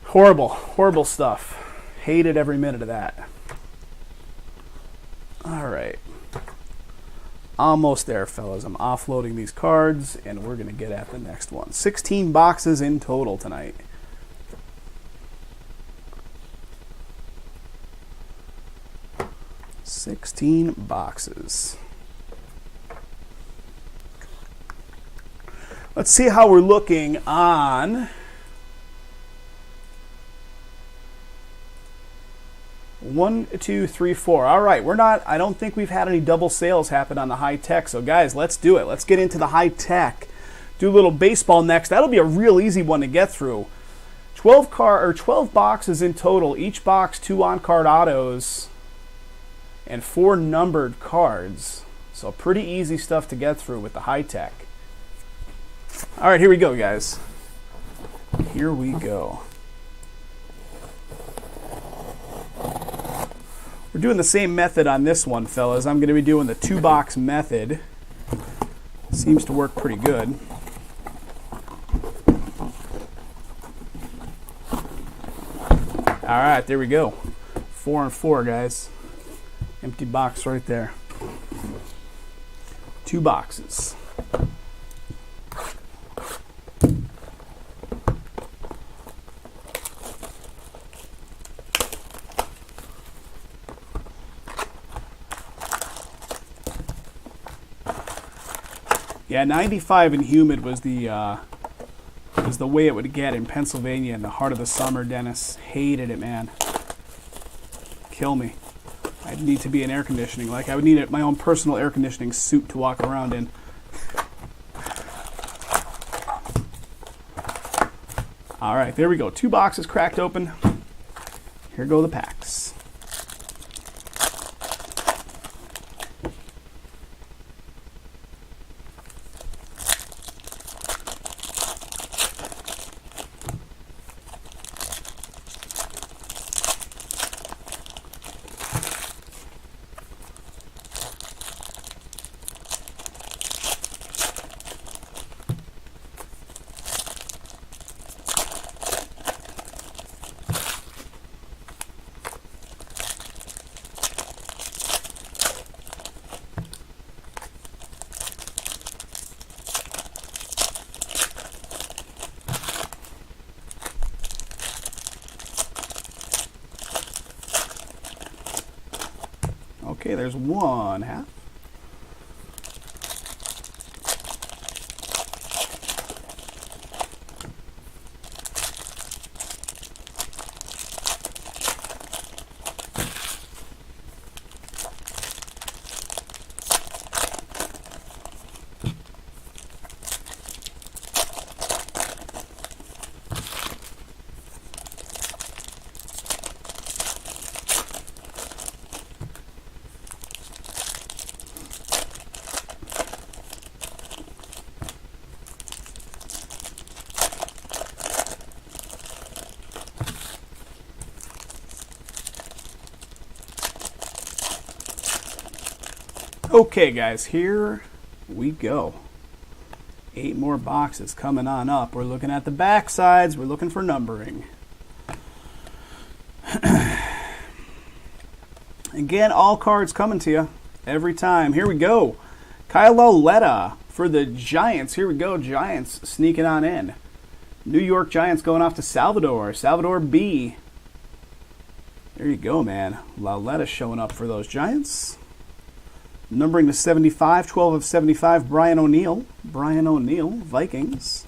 Horrible, horrible stuff. Hated every minute of that. All right. Almost there, fellas. I'm offloading these cards, and we're going to get at the next one. 16 boxes in total tonight. $16 boxes. Let's see how we're looking on 1, 2, 3, 4. All right, I don't think we've had any double sales happen on the high tech. So guys, let's do it. Let's get into the high tech. Do a little baseball next. That'll be a real easy one to get through. 12 boxes in total. Each box 2 on-card autos and 4 numbered cards. So pretty easy stuff to get through with the high tech. All right, here we go, guys. Here we go. We're doing the same method on this one, fellas. I'm going to be doing the 2-box method. Seems to work pretty good. All right, there we go. 4 and 4, guys. Empty box right there. 2 boxes. Yeah, 95 and humid was the way it would get in Pennsylvania in the heart of the summer, Dennis. Hated it, man. Kill me. I'd need to be in air conditioning. Like, I would need my own personal air conditioning suit to walk around in. All right, there we go. 2 boxes cracked open. Here go the packs. Okay, there's 1 half. Okay, guys, here we go. 8 more boxes coming on up. We're looking at the back sides. We're looking for numbering. Again, all cards coming to you. Every time. Here we go. Kyle Lauletta for the Giants. Here we go. Giants sneaking on in. New York Giants going off to Salvador. Salvador B. There you go, man. Lauletta showing up for those Giants. Numbering to 75, 12 of 75, Brian O'Neill. Brian O'Neill, Vikings.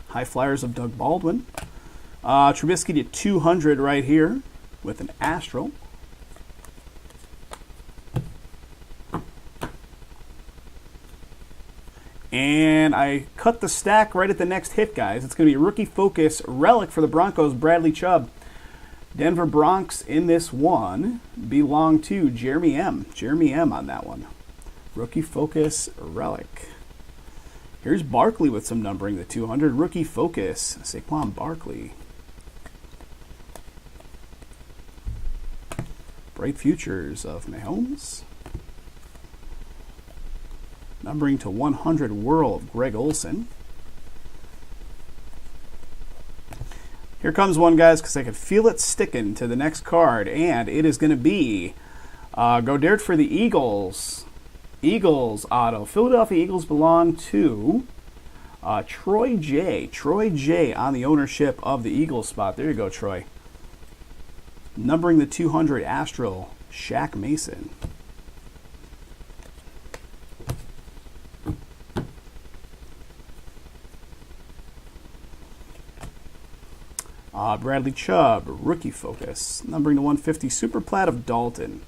High Flyers of Doug Baldwin. Trubisky to 200 right here with an Astral. And I cut the stack right at the next hit, guys. It's going to be a Rookie Focus Relic for the Broncos, Bradley Chubb. Denver Bronx in this one belong to Jeremy M. Jeremy M on that one. Rookie Focus Relic. Here's Barkley with some numbering, the 200. Rookie Focus, Saquon Barkley. Bright Futures of Mahomes. Numbering to 100, Whirl of Greg Olsen. Here comes one, guys, because I can feel it sticking to the next card, and it is going to be Godert for the Eagles. Eagles auto. Philadelphia Eagles belong to Troy J. Troy J on the ownership of the Eagles spot. There you go, Troy. Numbering the 200, Astral, Shaq Mason. Bradley Chubb, Rookie Focus. Numbering to 150, Super Plat of Dalton.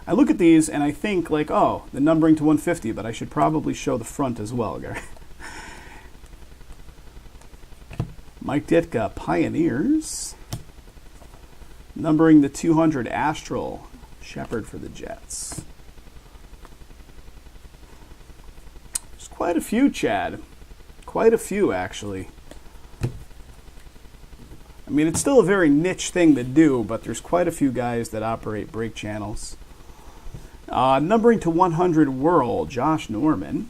I look at these and I think like, oh, the numbering to 150, but I should probably show the front as well, guys. Mike Ditka, Pioneers. Numbering the 200, Astral, Shepard for the Jets. There's quite a few, Chad. Quite a few, actually. I mean, it's still a very niche thing to do, but there's quite a few guys that operate break channels. Numbering to 100, Whirl, Josh Norman.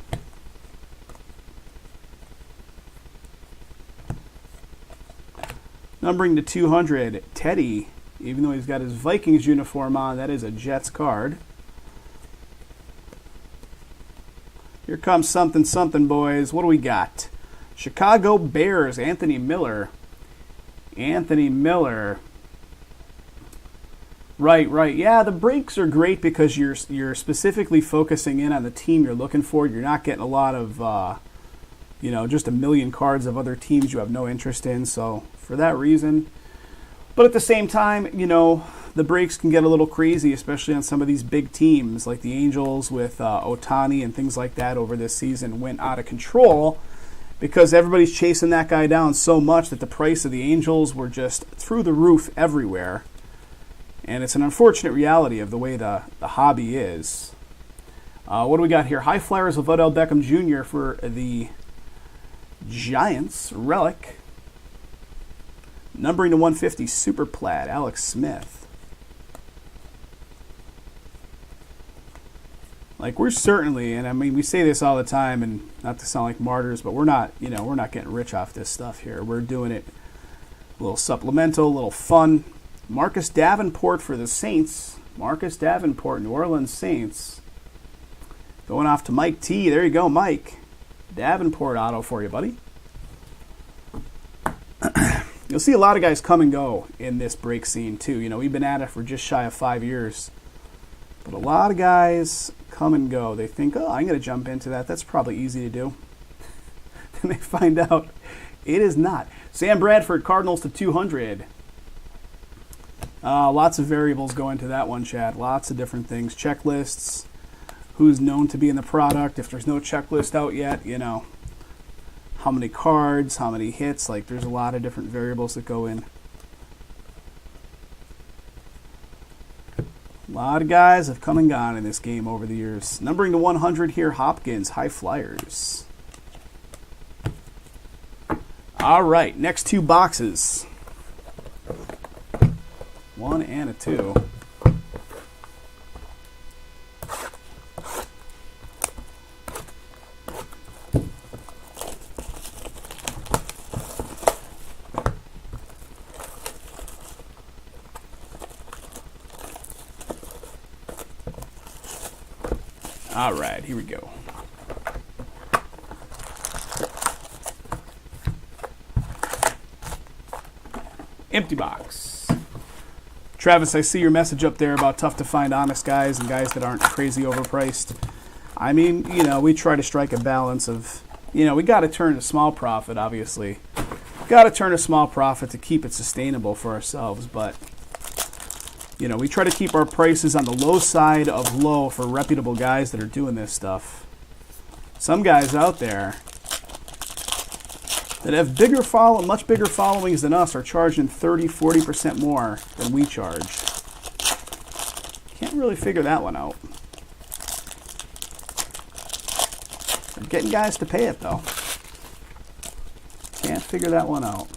Numbering to 200, Teddy. Even though he's got his Vikings uniform on, that is a Jets card. Here comes something, something, boys. What do we got? Chicago Bears, Anthony Miller. Anthony Miller. Right. Yeah, the breaks are great because you're specifically focusing in on the team you're looking for. You're not getting a lot of, just a million cards of other teams you have no interest in. So for that reason. But at the same time, the breaks can get a little crazy, especially on some of these big teams like the Angels with Ohtani and things like that over this season went out of control. Because everybody's chasing that guy down so much that the price of the Angels were just through the roof everywhere. And it's an unfortunate reality of the way the hobby is. What do we got here? High Flyers of Odell Beckham Jr. for the Giants. Relic. Numbering to 150, Super Plat, Alex Smith. Like, we're certainly, and I mean, we say this all the time, and not to sound like martyrs, but we're not getting rich off this stuff here. We're doing it a little supplemental, a little fun. Marcus Davenport for the Saints. Marcus Davenport, New Orleans Saints. Going off to Mike T. There you go, Mike. Davenport auto for you, buddy. You'll see a lot of guys come and go in this break scene, too. We've been at it for just shy of 5 years. But a lot of guys come and go. They think, oh, I'm going to jump into that. That's probably easy to do. Then they find out it is not. Sam Bradford, Cardinals to 200. Lots of variables go into that one, Chad. Lots of different things. Checklists. Who's known to be in the product. If there's no checklist out yet, how many cards, how many hits. Like, there's a lot of different variables that go in. A lot of guys have come and gone in this game over the years. Numbering to 100 here, Hopkins, High Flyers. All right, next two boxes. 1 and a 2. All right, here we go. Empty box. Travis, I see your message up there about tough to find honest guys and guys that aren't crazy overpriced. I mean, we try to strike a balance of, we got to turn a small profit, obviously. Got to turn a small profit to keep it sustainable for ourselves, but, we try to keep our prices on the low side of low for reputable guys that are doing this stuff. Some guys out there that have much bigger followings than us are charging 30-40% more than we charge. Can't really figure that one out. They're getting guys to pay it, though. Can't figure that one out.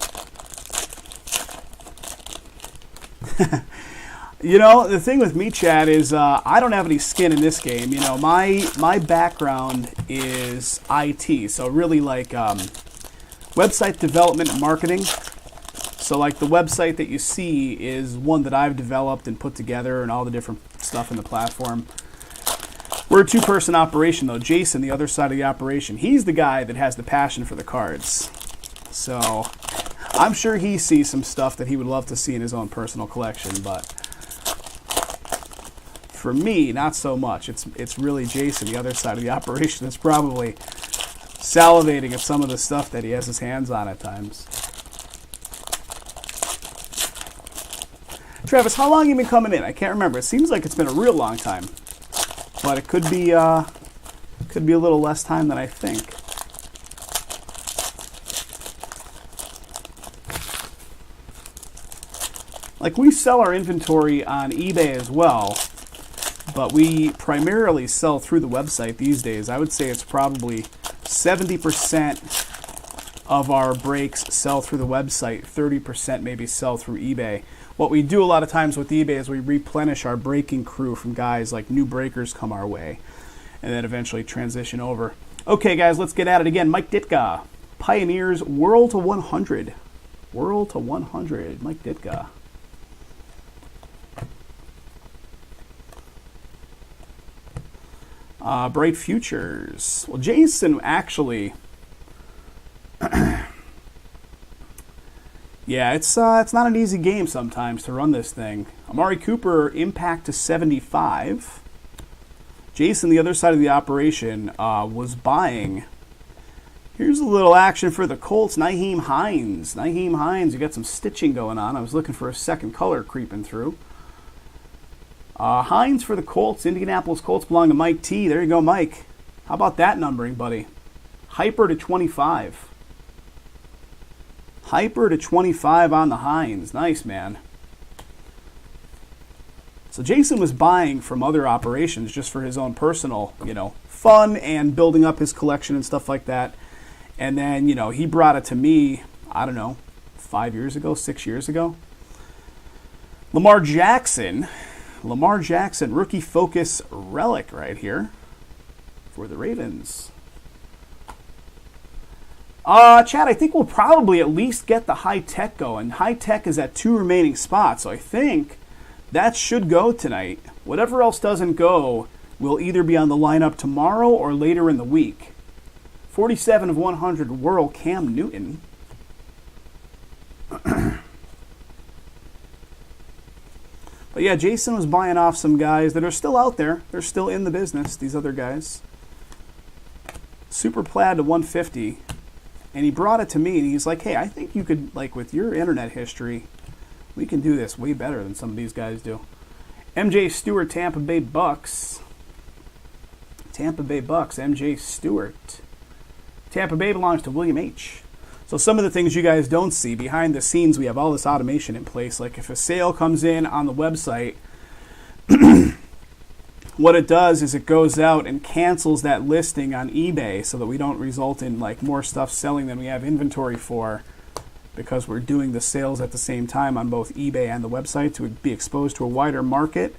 The thing with me, Chad, is I don't have any skin in this game. My background is IT, so really like website development and marketing. So like the website that you see is one that I've developed and put together and all the different stuff in the platform. We're a two-person operation, though. Jason, the other side of the operation, he's the guy that has the passion for the cards. So I'm sure he sees some stuff that he would love to see in his own personal collection, but for me, not so much. It's really Jason, the other side of the operation, that's probably salivating at some of the stuff that he has his hands on at times. Travis, how long have you been coming in? I can't remember. It seems like it's been a real long time, but it could be a little less time than I think. Like, we sell our inventory on eBay as well, but we primarily sell through the website these days. I would say it's probably 70% of our breaks sell through the website, 30% maybe sell through eBay. What we do a lot of times with eBay is we replenish our breaking crew from guys like new breakers come our way, and then eventually transition over. Okay, guys, let's get at it again. Mike Ditka, Pioneers, World to 100. World to 100, Mike Ditka. Bright Futures. Well, Jason actually, yeah, it's not an easy game sometimes to run this thing. Amari Cooper, impact to 75. Jason, the other side of the operation, was buying. Here's a little action for the Colts. Nyheim Hines. Nyheim Hines, you got some stitching going on. I was looking for a second color creeping through. Hines for the Colts. Indianapolis Colts belong to Mike T. There you go, Mike. How about that numbering, buddy? Hyper to 25. Hyper to 25 on the Hines. Nice, man. So Jason was buying from other operations just for his own personal, fun and building up his collection and stuff like that. And then, he brought it to me, I don't know, 5 years ago, 6 years ago. Lamar Jackson, rookie focus relic right here for the Ravens. Chad, I think we'll probably at least get the high tech going. High tech is at 2 remaining spots, so I think that should go tonight. Whatever else doesn't go will either be on the lineup tomorrow or later in the week. 47 of 100 Whirl Cam Newton. But yeah, Jason was buying off some guys that are still out there. They're still in the business, these other guys. Super Plaid to 150. And he brought it to me, and he's like, hey, I think you could, with your internet history, we can do this way better than some of these guys do. MJ Stewart, Tampa Bay Bucks. Tampa Bay Bucks, MJ Stewart. Tampa Bay belongs to William H. So some of the things you guys don't see, behind the scenes, we have all this automation in place. Like if a sale comes in on the website, what it does is it goes out and cancels that listing on eBay so that we don't result in more stuff selling than we have inventory for, because we're doing the sales at the same time on both eBay and the website to be exposed to a wider market.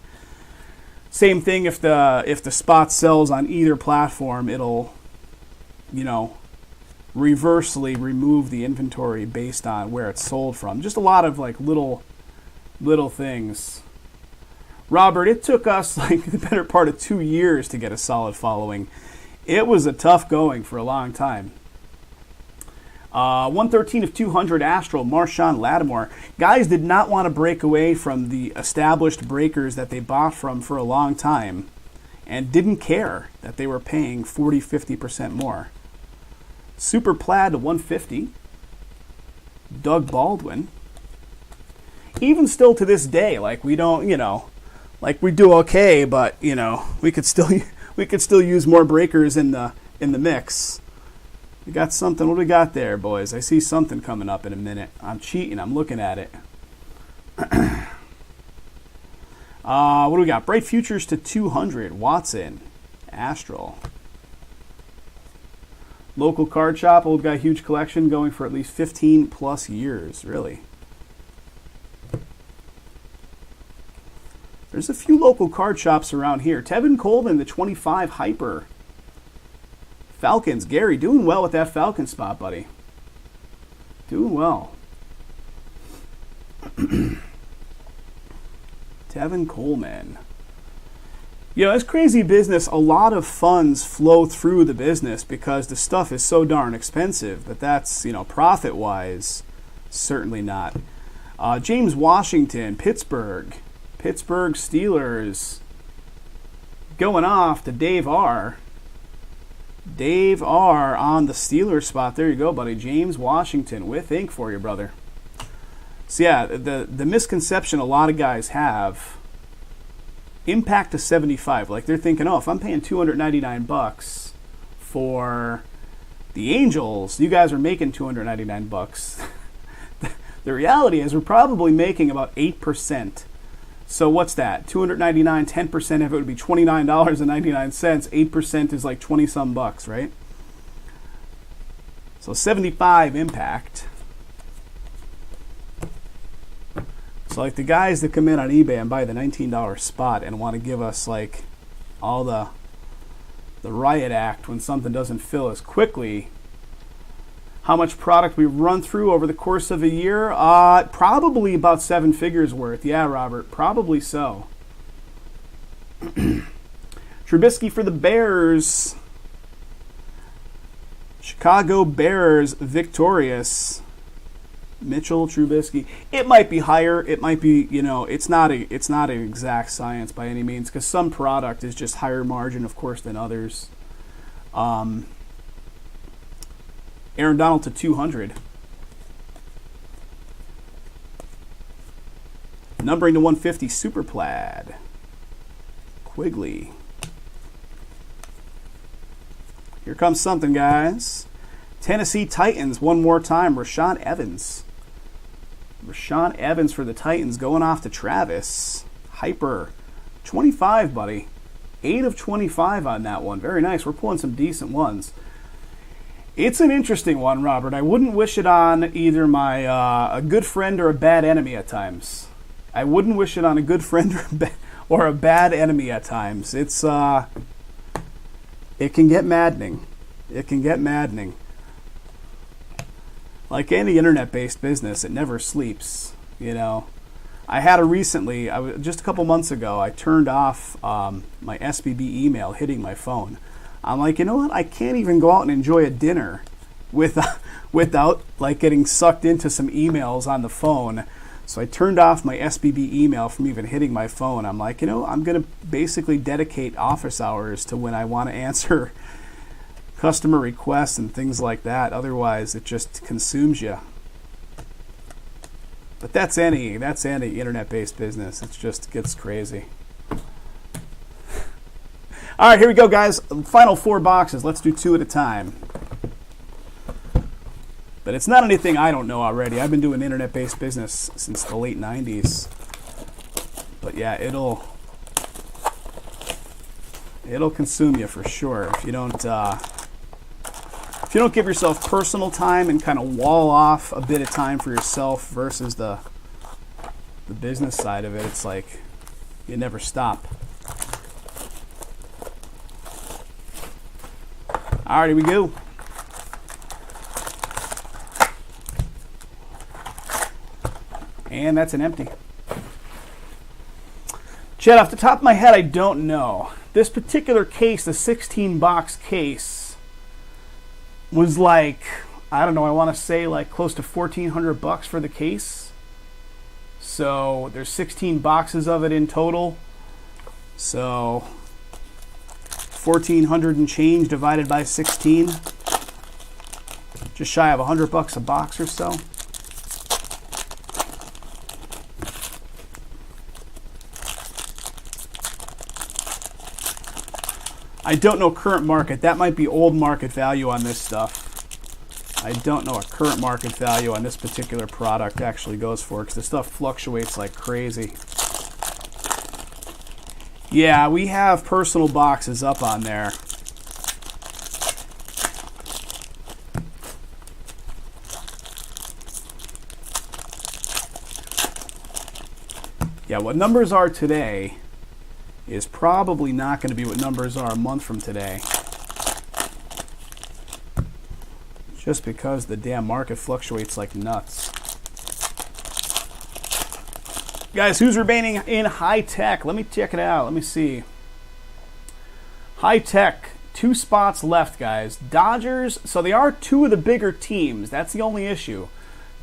Same thing if the spot sells on either platform, it'll, reversely remove the inventory based on where it's sold from. Just a lot of little things. Robert, it took us like the better part of 2 years to get a solid following. It was a tough going for a long time. 113 of 200 Astral, Marshawn Lattimore. Guys did not want to break away from the established breakers that they bought from for a long time and didn't care that they were paying 40, 50% more. Super Plaid to 150. Doug Baldwin. Even still to this day, like we don't, like we do okay, but we could still use more breakers in the mix. We got something. What do we got there, boys? I see something coming up in a minute. I'm cheating. I'm looking at it. What do we got? Bright Futures to 200. Watson. Astral. Local card shop. Old guy, huge collection going for at least 15 plus years. Really. There's a few local card shops around here. Tevin Coleman, the 25 Hyper. Falcons. Gary, doing well with that Falcon spot, buddy. Doing well. Tevin Coleman. It's crazy business. A lot of funds flow through the business because the stuff is so darn expensive. But that's, profit-wise, certainly not. James Washington, Pittsburgh. Pittsburgh Steelers. Going off to Dave R. Dave R. on the Steelers spot. There you go, buddy. James Washington with ink for you, brother. So, yeah, the misconception a lot of guys have, impact to 75. Like, they're thinking, if I'm paying $299 for the Angels, you guys are making $299. The reality is we're probably making about 8%. So what's that? $299, 10% of it would be $29.99. 8% is like 20-some bucks, right? So 75 impact. So like the guys that come in on eBay and buy the $19 spot and want to give us like all the riot act when something doesn't fill as quickly. How much product we run through over the course of a year? Probably about 7 figures worth. Yeah, Robert, probably so. Trubisky for the Bears. Chicago Bears victorious. Mitchell Trubisky. It might be higher. It might be, it's not an exact science by any means because some product is just higher margin, of course, than others. Aaron Donald to 200. Numbering to 150, Super Plaid. Quigley. Here comes something, guys. Tennessee Titans, one more time. Rashaan Evans. Rashaan Evans for the Titans going off to Travis. Hyper. 25, buddy. 8 of 25 on that one. Very nice. We're pulling some decent ones. It's an interesting one, Robert. I wouldn't wish it on either my a good friend or a bad enemy at times. I wouldn't wish it on a good friend or a bad enemy at times. It can get maddening. It can get maddening. Like any internet-based business, it never sleeps. I had recently, just a couple months ago, I turned off my SBB email hitting my phone. I'm like, you know what? I can't even go out and enjoy a dinner without like getting sucked into some emails on the phone. So I turned off my SBB email from even hitting my phone. I'm like, I'm going to basically dedicate office hours to when I want to answer customer requests and things like that. Otherwise, it just consumes you. But that's any internet-based business. It just gets crazy. All right, here we go, guys. Final 4 boxes. Let's do 2 at a time. But it's not anything I don't know already. I've been doing internet-based business since the late 90s. But yeah, it'll consume you for sure if you don't give yourself personal time and kind of wall off a bit of time for yourself versus the business side of it. It's like you never stop. All right, here we go. And that's an empty. Chad, off the top of my head, I don't know. This particular case, the 16-box case, was like, I don't know, I want to say like close to $1,400 for the case. So there's 16 boxes of it in total. So 1,400 and change divided by 16. Just shy of $100 a box or so. I don't know current market. That might be old market value on this stuff. I don't know what current market value on this particular product actually goes for, because the stuff fluctuates like crazy. Yeah, we have personal boxes up on there. Yeah, what numbers are today is probably not going to be what numbers are a month from today. Just because the damn market fluctuates like nuts. Guys, who's remaining in high tech? Let me check it out. Let me see. High tech, 2 spots left, guys. Dodgers, so they are 2 of the bigger teams. That's the only issue.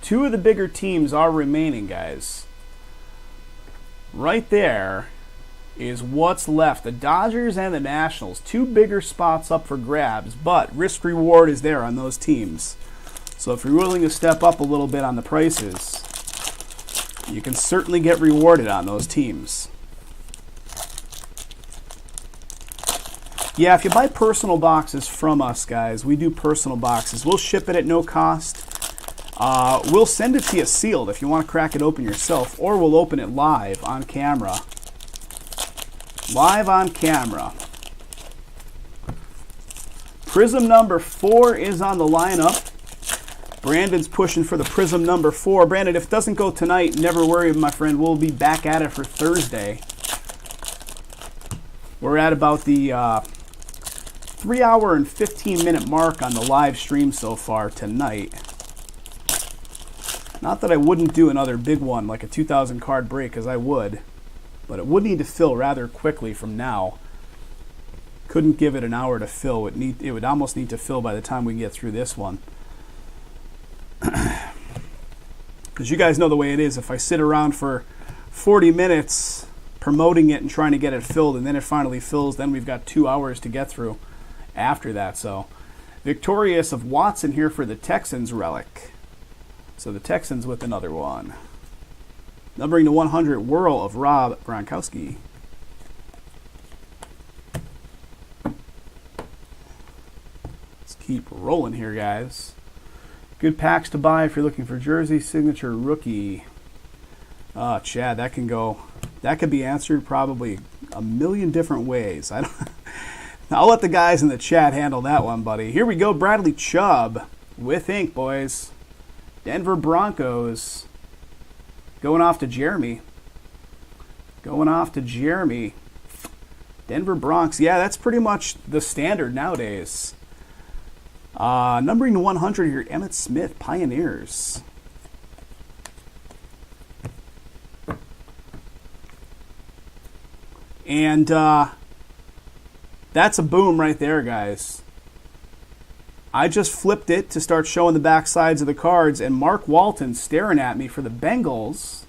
2 of the bigger teams are remaining, guys. Right there is what's left. The Dodgers and the Nationals. 2 bigger spots up for grabs, but risk-reward is there on those teams. So if you're willing to step up a little bit on the prices, you can certainly get rewarded on those teams. Yeah, if you buy personal boxes from us, guys, we do personal boxes. We'll ship it at no cost. We'll send it to you sealed if you want to crack it open yourself, or we'll open it live on camera. Live on camera. Prism number 4 is on the lineup. Brandon's pushing for the Prism number 4. Brandon, if it doesn't go tonight, never worry, my friend. We'll be back at it for Thursday. We're at about the 3-hour and 15-minute mark on the live stream so far tonight. Not that I wouldn't do another big one like a 2,000 card break, because I would. But it would need to fill rather quickly from now. Couldn't give it an hour to fill. It would almost need to fill by the time we get through this one. Because you guys know the way it is. If I sit around for 40 minutes promoting it and trying to get it filled, and then it finally fills, then we've got 2 hours to get through after that. So Victorious of Watson here for the Texans relic. So the Texans with another one. Numbering to 100, Whirl of Rob Gronkowski. Let's keep rolling here, guys. Good packs to buy if you're looking for jersey, signature, rookie. Chad, that could be answered probably a million different ways. I'll let the guys in the chat handle that one, buddy. Here we go, Bradley Chubb with ink, boys. Denver Broncos. Going off to Jeremy. Going off to Jeremy. Denver Bronx. Yeah, that's pretty much the standard nowadays. Numbering to 100 here, Emmitt Smith, Pioneers. And that's a boom right there, guys. I just flipped it to start showing the back sides of the cards, and Mark Walton's staring at me for the Bengals.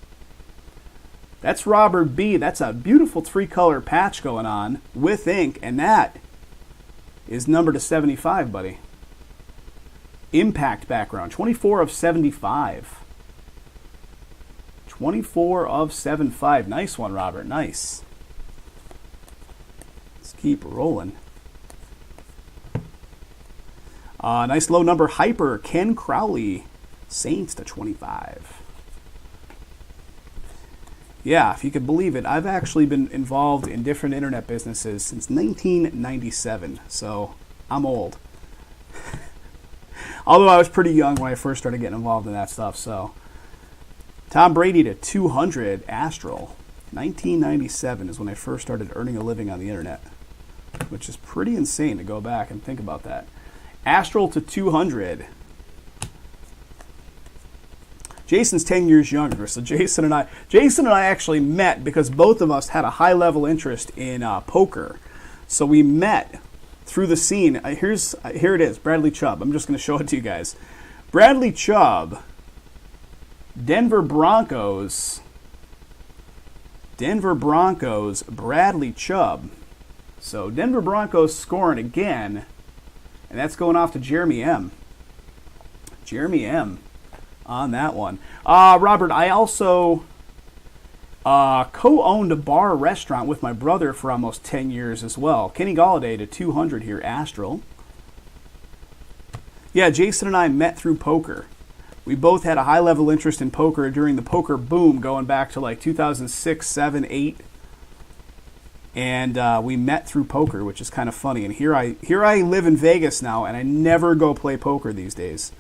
That's Robert B. That's a beautiful 3-color patch going on with ink, and that is number to 75, buddy. Impact background, 24 of 75. 24 of 75. Nice one, Robert. Nice. Let's keep rolling. Nice low number hyper, Ken Crowley, Saints to 25. Yeah, if you could believe it, I've actually been involved in different internet businesses since 1997, so I'm old. Although I was pretty young when I first started getting involved in that stuff. So Tom Brady to 200, Astral. 1997 is when I first started earning a living on the internet, which is pretty insane to go back and think about that. Astral to 200. Jason's 10 years younger, so Jason and I actually met because both of us had a high-level interest in poker. So we met through the scene. Here it is, Bradley Chubb. I'm just going to show it to you guys. Bradley Chubb, Denver Broncos, Bradley Chubb. So Denver Broncos scoring again, and that's going off to Jeremy M. Jeremy M. on that one. Robert, I also co-owned a bar restaurant with my brother for almost 10 years as well. Kenny Galladay to 200 here, Astral. Yeah, Jason and I met through poker. We both had a high-level interest in poker during the poker boom going back to like 2006, 7, 8. And we met through poker, which is kind of funny. And here I live in Vegas now, and I never go play poker these days.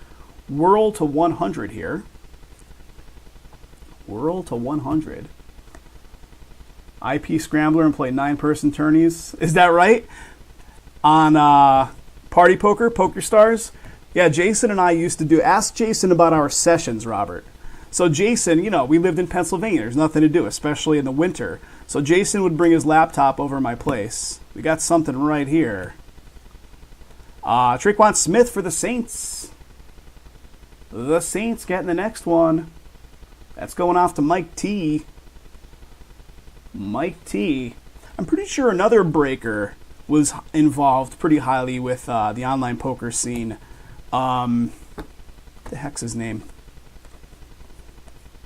Whirl to 100 here. Whirl to 100. IP Scrambler and play 9-person tourneys. Is that right? On Party Poker, Poker Stars? Yeah, Jason and I used to do... Ask Jason about our sessions, Robert. So Jason, you know, we lived in Pennsylvania. There's nothing to do, especially in the winter. So Jason would bring his laptop over my place. We got something right here. Traquan Smith for the Saints. The Saints getting the next one. That's going off to Mike T. Mike T. I'm pretty sure another breaker was involved pretty highly with the online poker scene. What the heck's his name?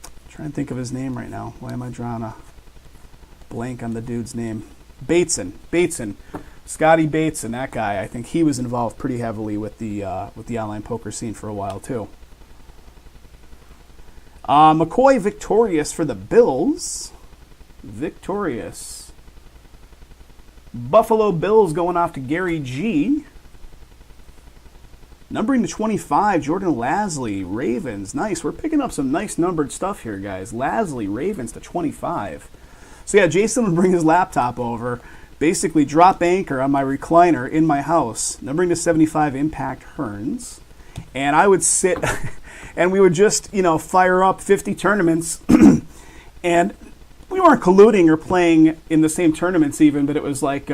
I'm trying to think of his name right now. Why am I drawing a blank on the dude's name? Bateson. Scotty Bateson, that guy. I think he was involved pretty heavily with the online poker scene for a while too. McCoy victorious for the Bills. Victorious. Buffalo Bills going off to Gary G. Numbering to 25, Jordan Lasley, Ravens. Nice. We're picking up some nice numbered stuff here, guys. Lasley, Ravens to 25. So yeah, Jason would bring his laptop over, basically drop anchor on my recliner in my house. Numbering to 75, Impact Hearns. And I would sit and we would just, you know, fire up 50 tournaments. And we weren't colluding or playing in the same tournaments even, but it was like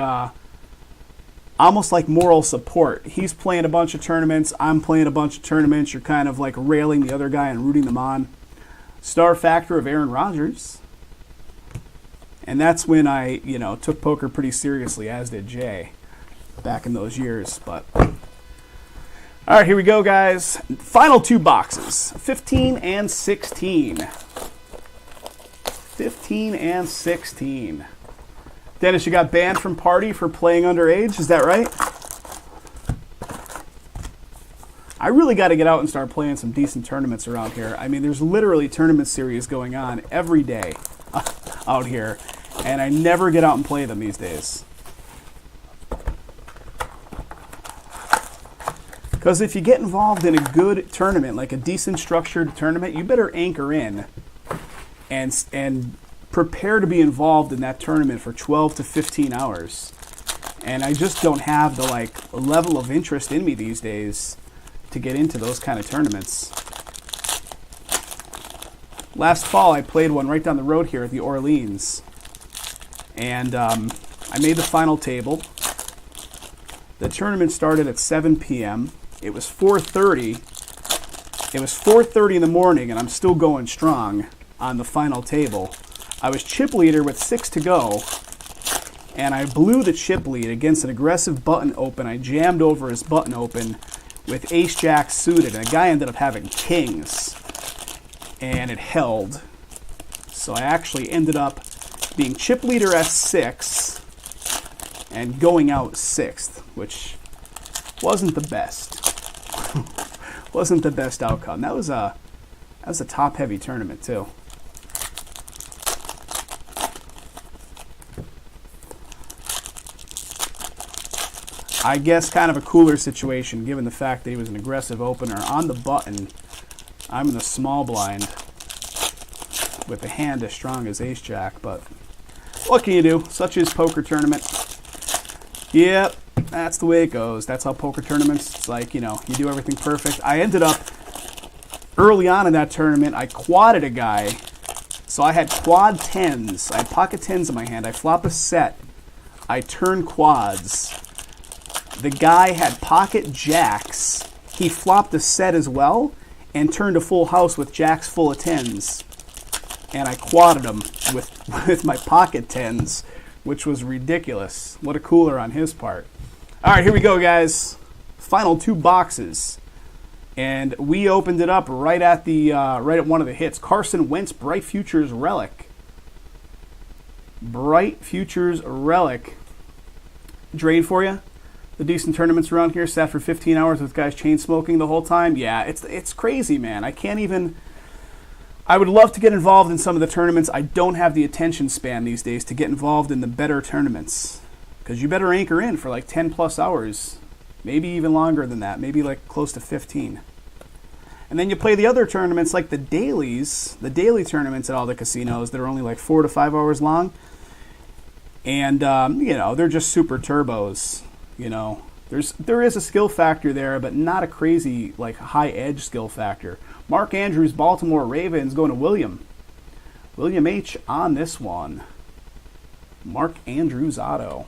almost like moral support. He's playing a bunch of tournaments. I'm playing a bunch of tournaments. You're kind of like railing the other guy and rooting them on. Star factor of Aaron Rodgers. And that's when I, you know, took poker pretty seriously, as did Jay, back in those years. But all right, here we go, guys. Final two boxes, 15 and 16. 15 and 16. Dennis, you got banned from Party for playing underage, is that right? I really got to get out and start playing some decent tournaments around here. I mean, there's literally tournament series going on every day out here, and I never get out and play them these days. Because if you get involved in a good tournament, like a decent structured tournament, you better anchor in and prepare to be involved in that tournament for 12 to 15 hours. And I just don't have the level of interest in me these days to get into those kind of tournaments. Last fall, I played one right down the road here at the Orleans. And I made the final table. The tournament started at 7 p.m. It was 4:30. It was 4:30 in the morning, and I'm still going strong on the final table. I was chip leader with 6 to go, and I blew the chip lead against an aggressive button open. I jammed over his button open with ace-jack suited, and the guy ended up having kings, and it held. So I actually ended up being chip leader at 6 and going out 6th, which wasn't the best. Wasn't the best outcome. That was a top-heavy tournament, too. I guess kind of a cooler situation given the fact that he was an aggressive opener on the button. I'm in the small blind with a hand as strong as ace-jack, but what can you do? Such is poker tournament. Yep, that's the way it goes. That's how poker tournaments, it's like, you know, you do everything perfect. I ended up early on in that tournament, I quadded a guy. So I had quad 10s. I had pocket 10s in my hand. I flop a set. I turn quads. The guy had pocket jacks. He flopped a set as well and turned a full house with jacks full of 10s. And I quadded him with my pocket 10s, which was ridiculous. What a cooler on his part. All right, here we go, guys. Final 2 boxes. And we opened it up right at one of the hits. Carson Wentz, Bright Futures Relic. Bright Futures Relic. Drain for you. The decent tournaments around here sat for 15 hours with guys chain smoking the whole time. Yeah, it's crazy, man. I would love to get involved in some of the tournaments. I don't have the attention span these days to get involved in the better tournaments. Because you better anchor in for like 10 plus hours. Maybe even longer than that. Maybe like close to 15. And then you play the other tournaments like the dailies, the daily tournaments at all the casinos that are only like 4 to 5 hours long. And, they're just super turbos. There is a skill factor there, but not a crazy, like, high-edge skill factor. Mark Andrews, Baltimore Ravens, going to William. William H. on this one. Mark Andrews auto.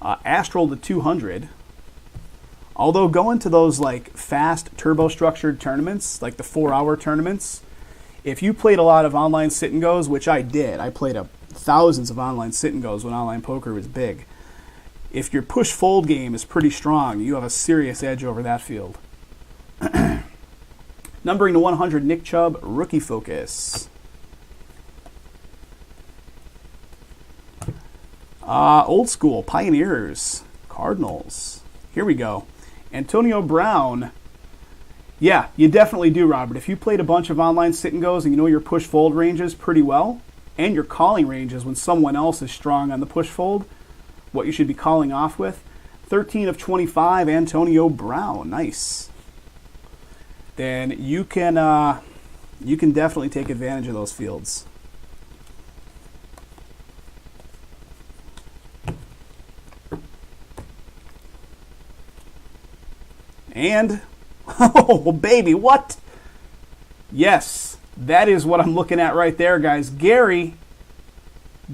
Astral to 200. Although going to those like fast turbo-structured tournaments, like the 4-hour tournaments, if you played a lot of online sit-and-goes, which I did, I played thousands of online sit-and-goes when online poker was big. If your push-fold game is pretty strong, you have a serious edge over that field. Numbering to 100, Nick Chubb, Rookie Focus. Old School, Pioneers, Cardinals. Here we go. Antonio Brown. Yeah, you definitely do, Robert. If you played a bunch of online sit-and-goes and you know your push-fold ranges pretty well, and your calling ranges when someone else is strong on the push-fold, what you should be calling off with, 13 of 25, Antonio Brown. Nice. Then you can definitely take advantage of those fields. And, oh, baby, what? Yes, that is what I'm looking at right there, guys. Gary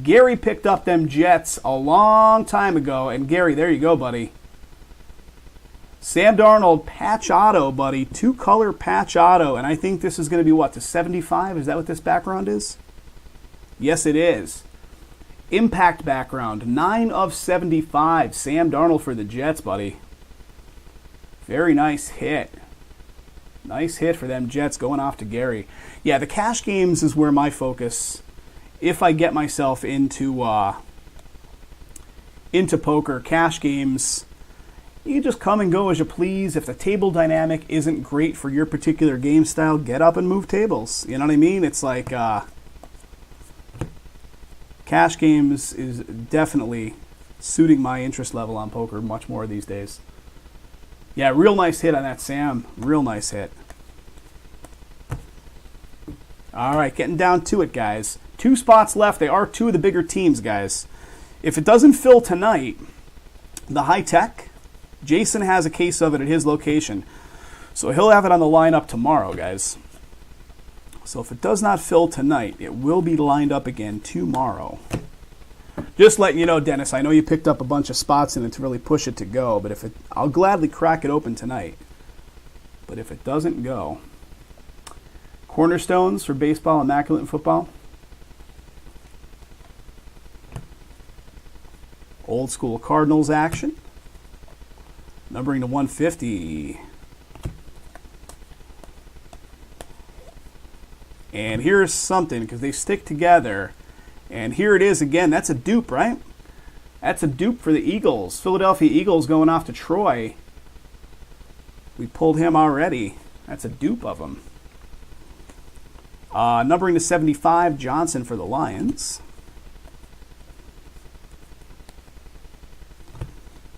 picked up them Jets a long time ago. And, Gary, there you go, buddy. Sam Darnold, patch auto, buddy. 2-color patch auto. And I think this is going to be, what, to 75? Is that what this background is? Yes, it is. Impact background. 9 of 75. Sam Darnold for the Jets, buddy. Very nice hit. Nice hit for them Jets going off to Gary. Yeah, the cash games is where my focus, if I get myself into poker, cash games, you just come and go as you please. If the table dynamic isn't great for your particular game style, get up and move tables. You know what I mean? It's like cash games is definitely suiting my interest level on poker much more these days. Yeah, real nice hit on that, Sam. Real nice hit. All right, getting down to it, guys. 2 spots left. They are 2 of the bigger teams, guys. If it doesn't fill tonight, the high tech, Jason has a case of it at his location. So he'll have it on the lineup tomorrow, guys. So if it does not fill tonight, it will be lined up again tomorrow. Just letting you know, Dennis, I know you picked up a bunch of spots in it to really push it to go, but I'll gladly crack it open tonight. But if it doesn't go, cornerstones for baseball, immaculate, and football. Old school Cardinals action. Numbering to 150. And here's something, because they stick together. And here it is again. That's a dupe, right? That's a dupe for the Eagles. Philadelphia Eagles going off to Troy. We pulled him already. That's a dupe of him. Numbering to 75, Johnson for the Lions.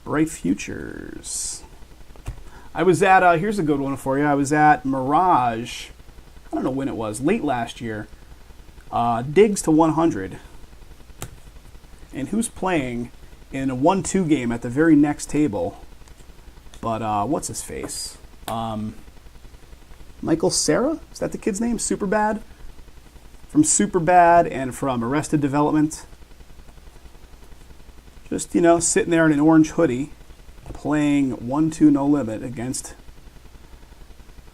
Bright Futures. I was at, here's a good one for you. I was at Mirage, I don't know when it was, late last year. Diggs to 100. And who's playing in a 1-2 game at the very next table? But what's his face? Michael Cera? Is that the kid's name? Superbad? From Superbad and from Arrested Development. Just, sitting there in an orange hoodie, playing 1-2 no limit against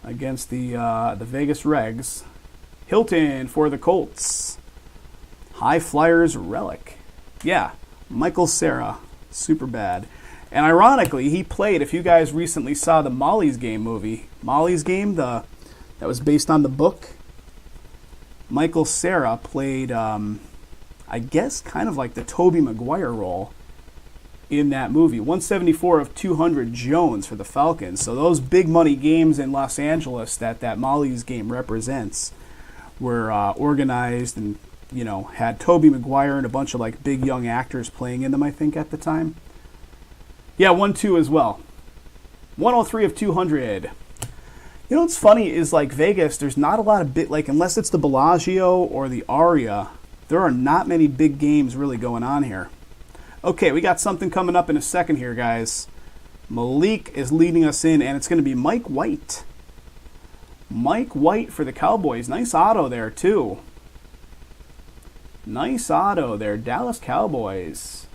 the Vegas Regs. Hilton for the Colts. High Flyers relic. Yeah, Michael Cera, Superbad. And ironically, he played, if you guys recently saw the Molly's Game movie, Molly's Game, that was based on the book, Michael Cera played, I guess, kind of like the Tobey Maguire role in that movie. 174 of 200 Jones for the Falcons. So those big money games in Los Angeles that Molly's Game represents were organized and, had Tobey Maguire and a bunch of like big young actors playing in them, I think, at the time. Yeah, 1-2 as well. 103 of 200. What's funny is like Vegas, there's not a lot of unless it's the Bellagio or the Aria, there are not many big games really going on here. Okay, we got something coming up in a second here, guys. Malik is leading us in, and it's going to be Mike White. Mike White for the Cowboys. Nice auto there, too. Nice auto there, Dallas Cowboys.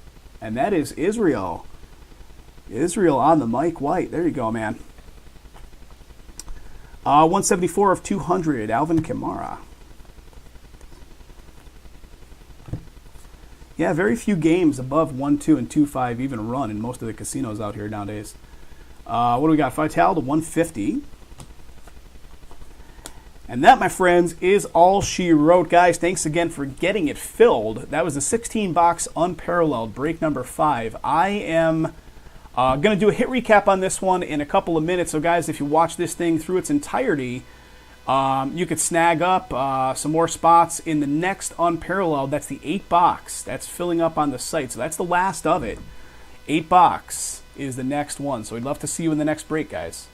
And that is Israel. Israel on the Mike White. There you go, man. 174 of 200, Alvin Kamara. Yeah, very few games above 1-2 and 2-5 even run in most of the casinos out here nowadays. What do we got? Vital to 150. And that, my friends, is all she wrote. Guys, thanks again for getting it filled. That was the 16-box Unparalleled, break number 5. I am going to do a hit recap on this one in a couple of minutes. So, guys, if you watch this thing through its entirety, you could snag up some more spots in the next Unparalleled. That's the 8-box. That's filling up on the site. So that's the last of it. 8-box is the next one. So we'd love to see you in the next break, guys.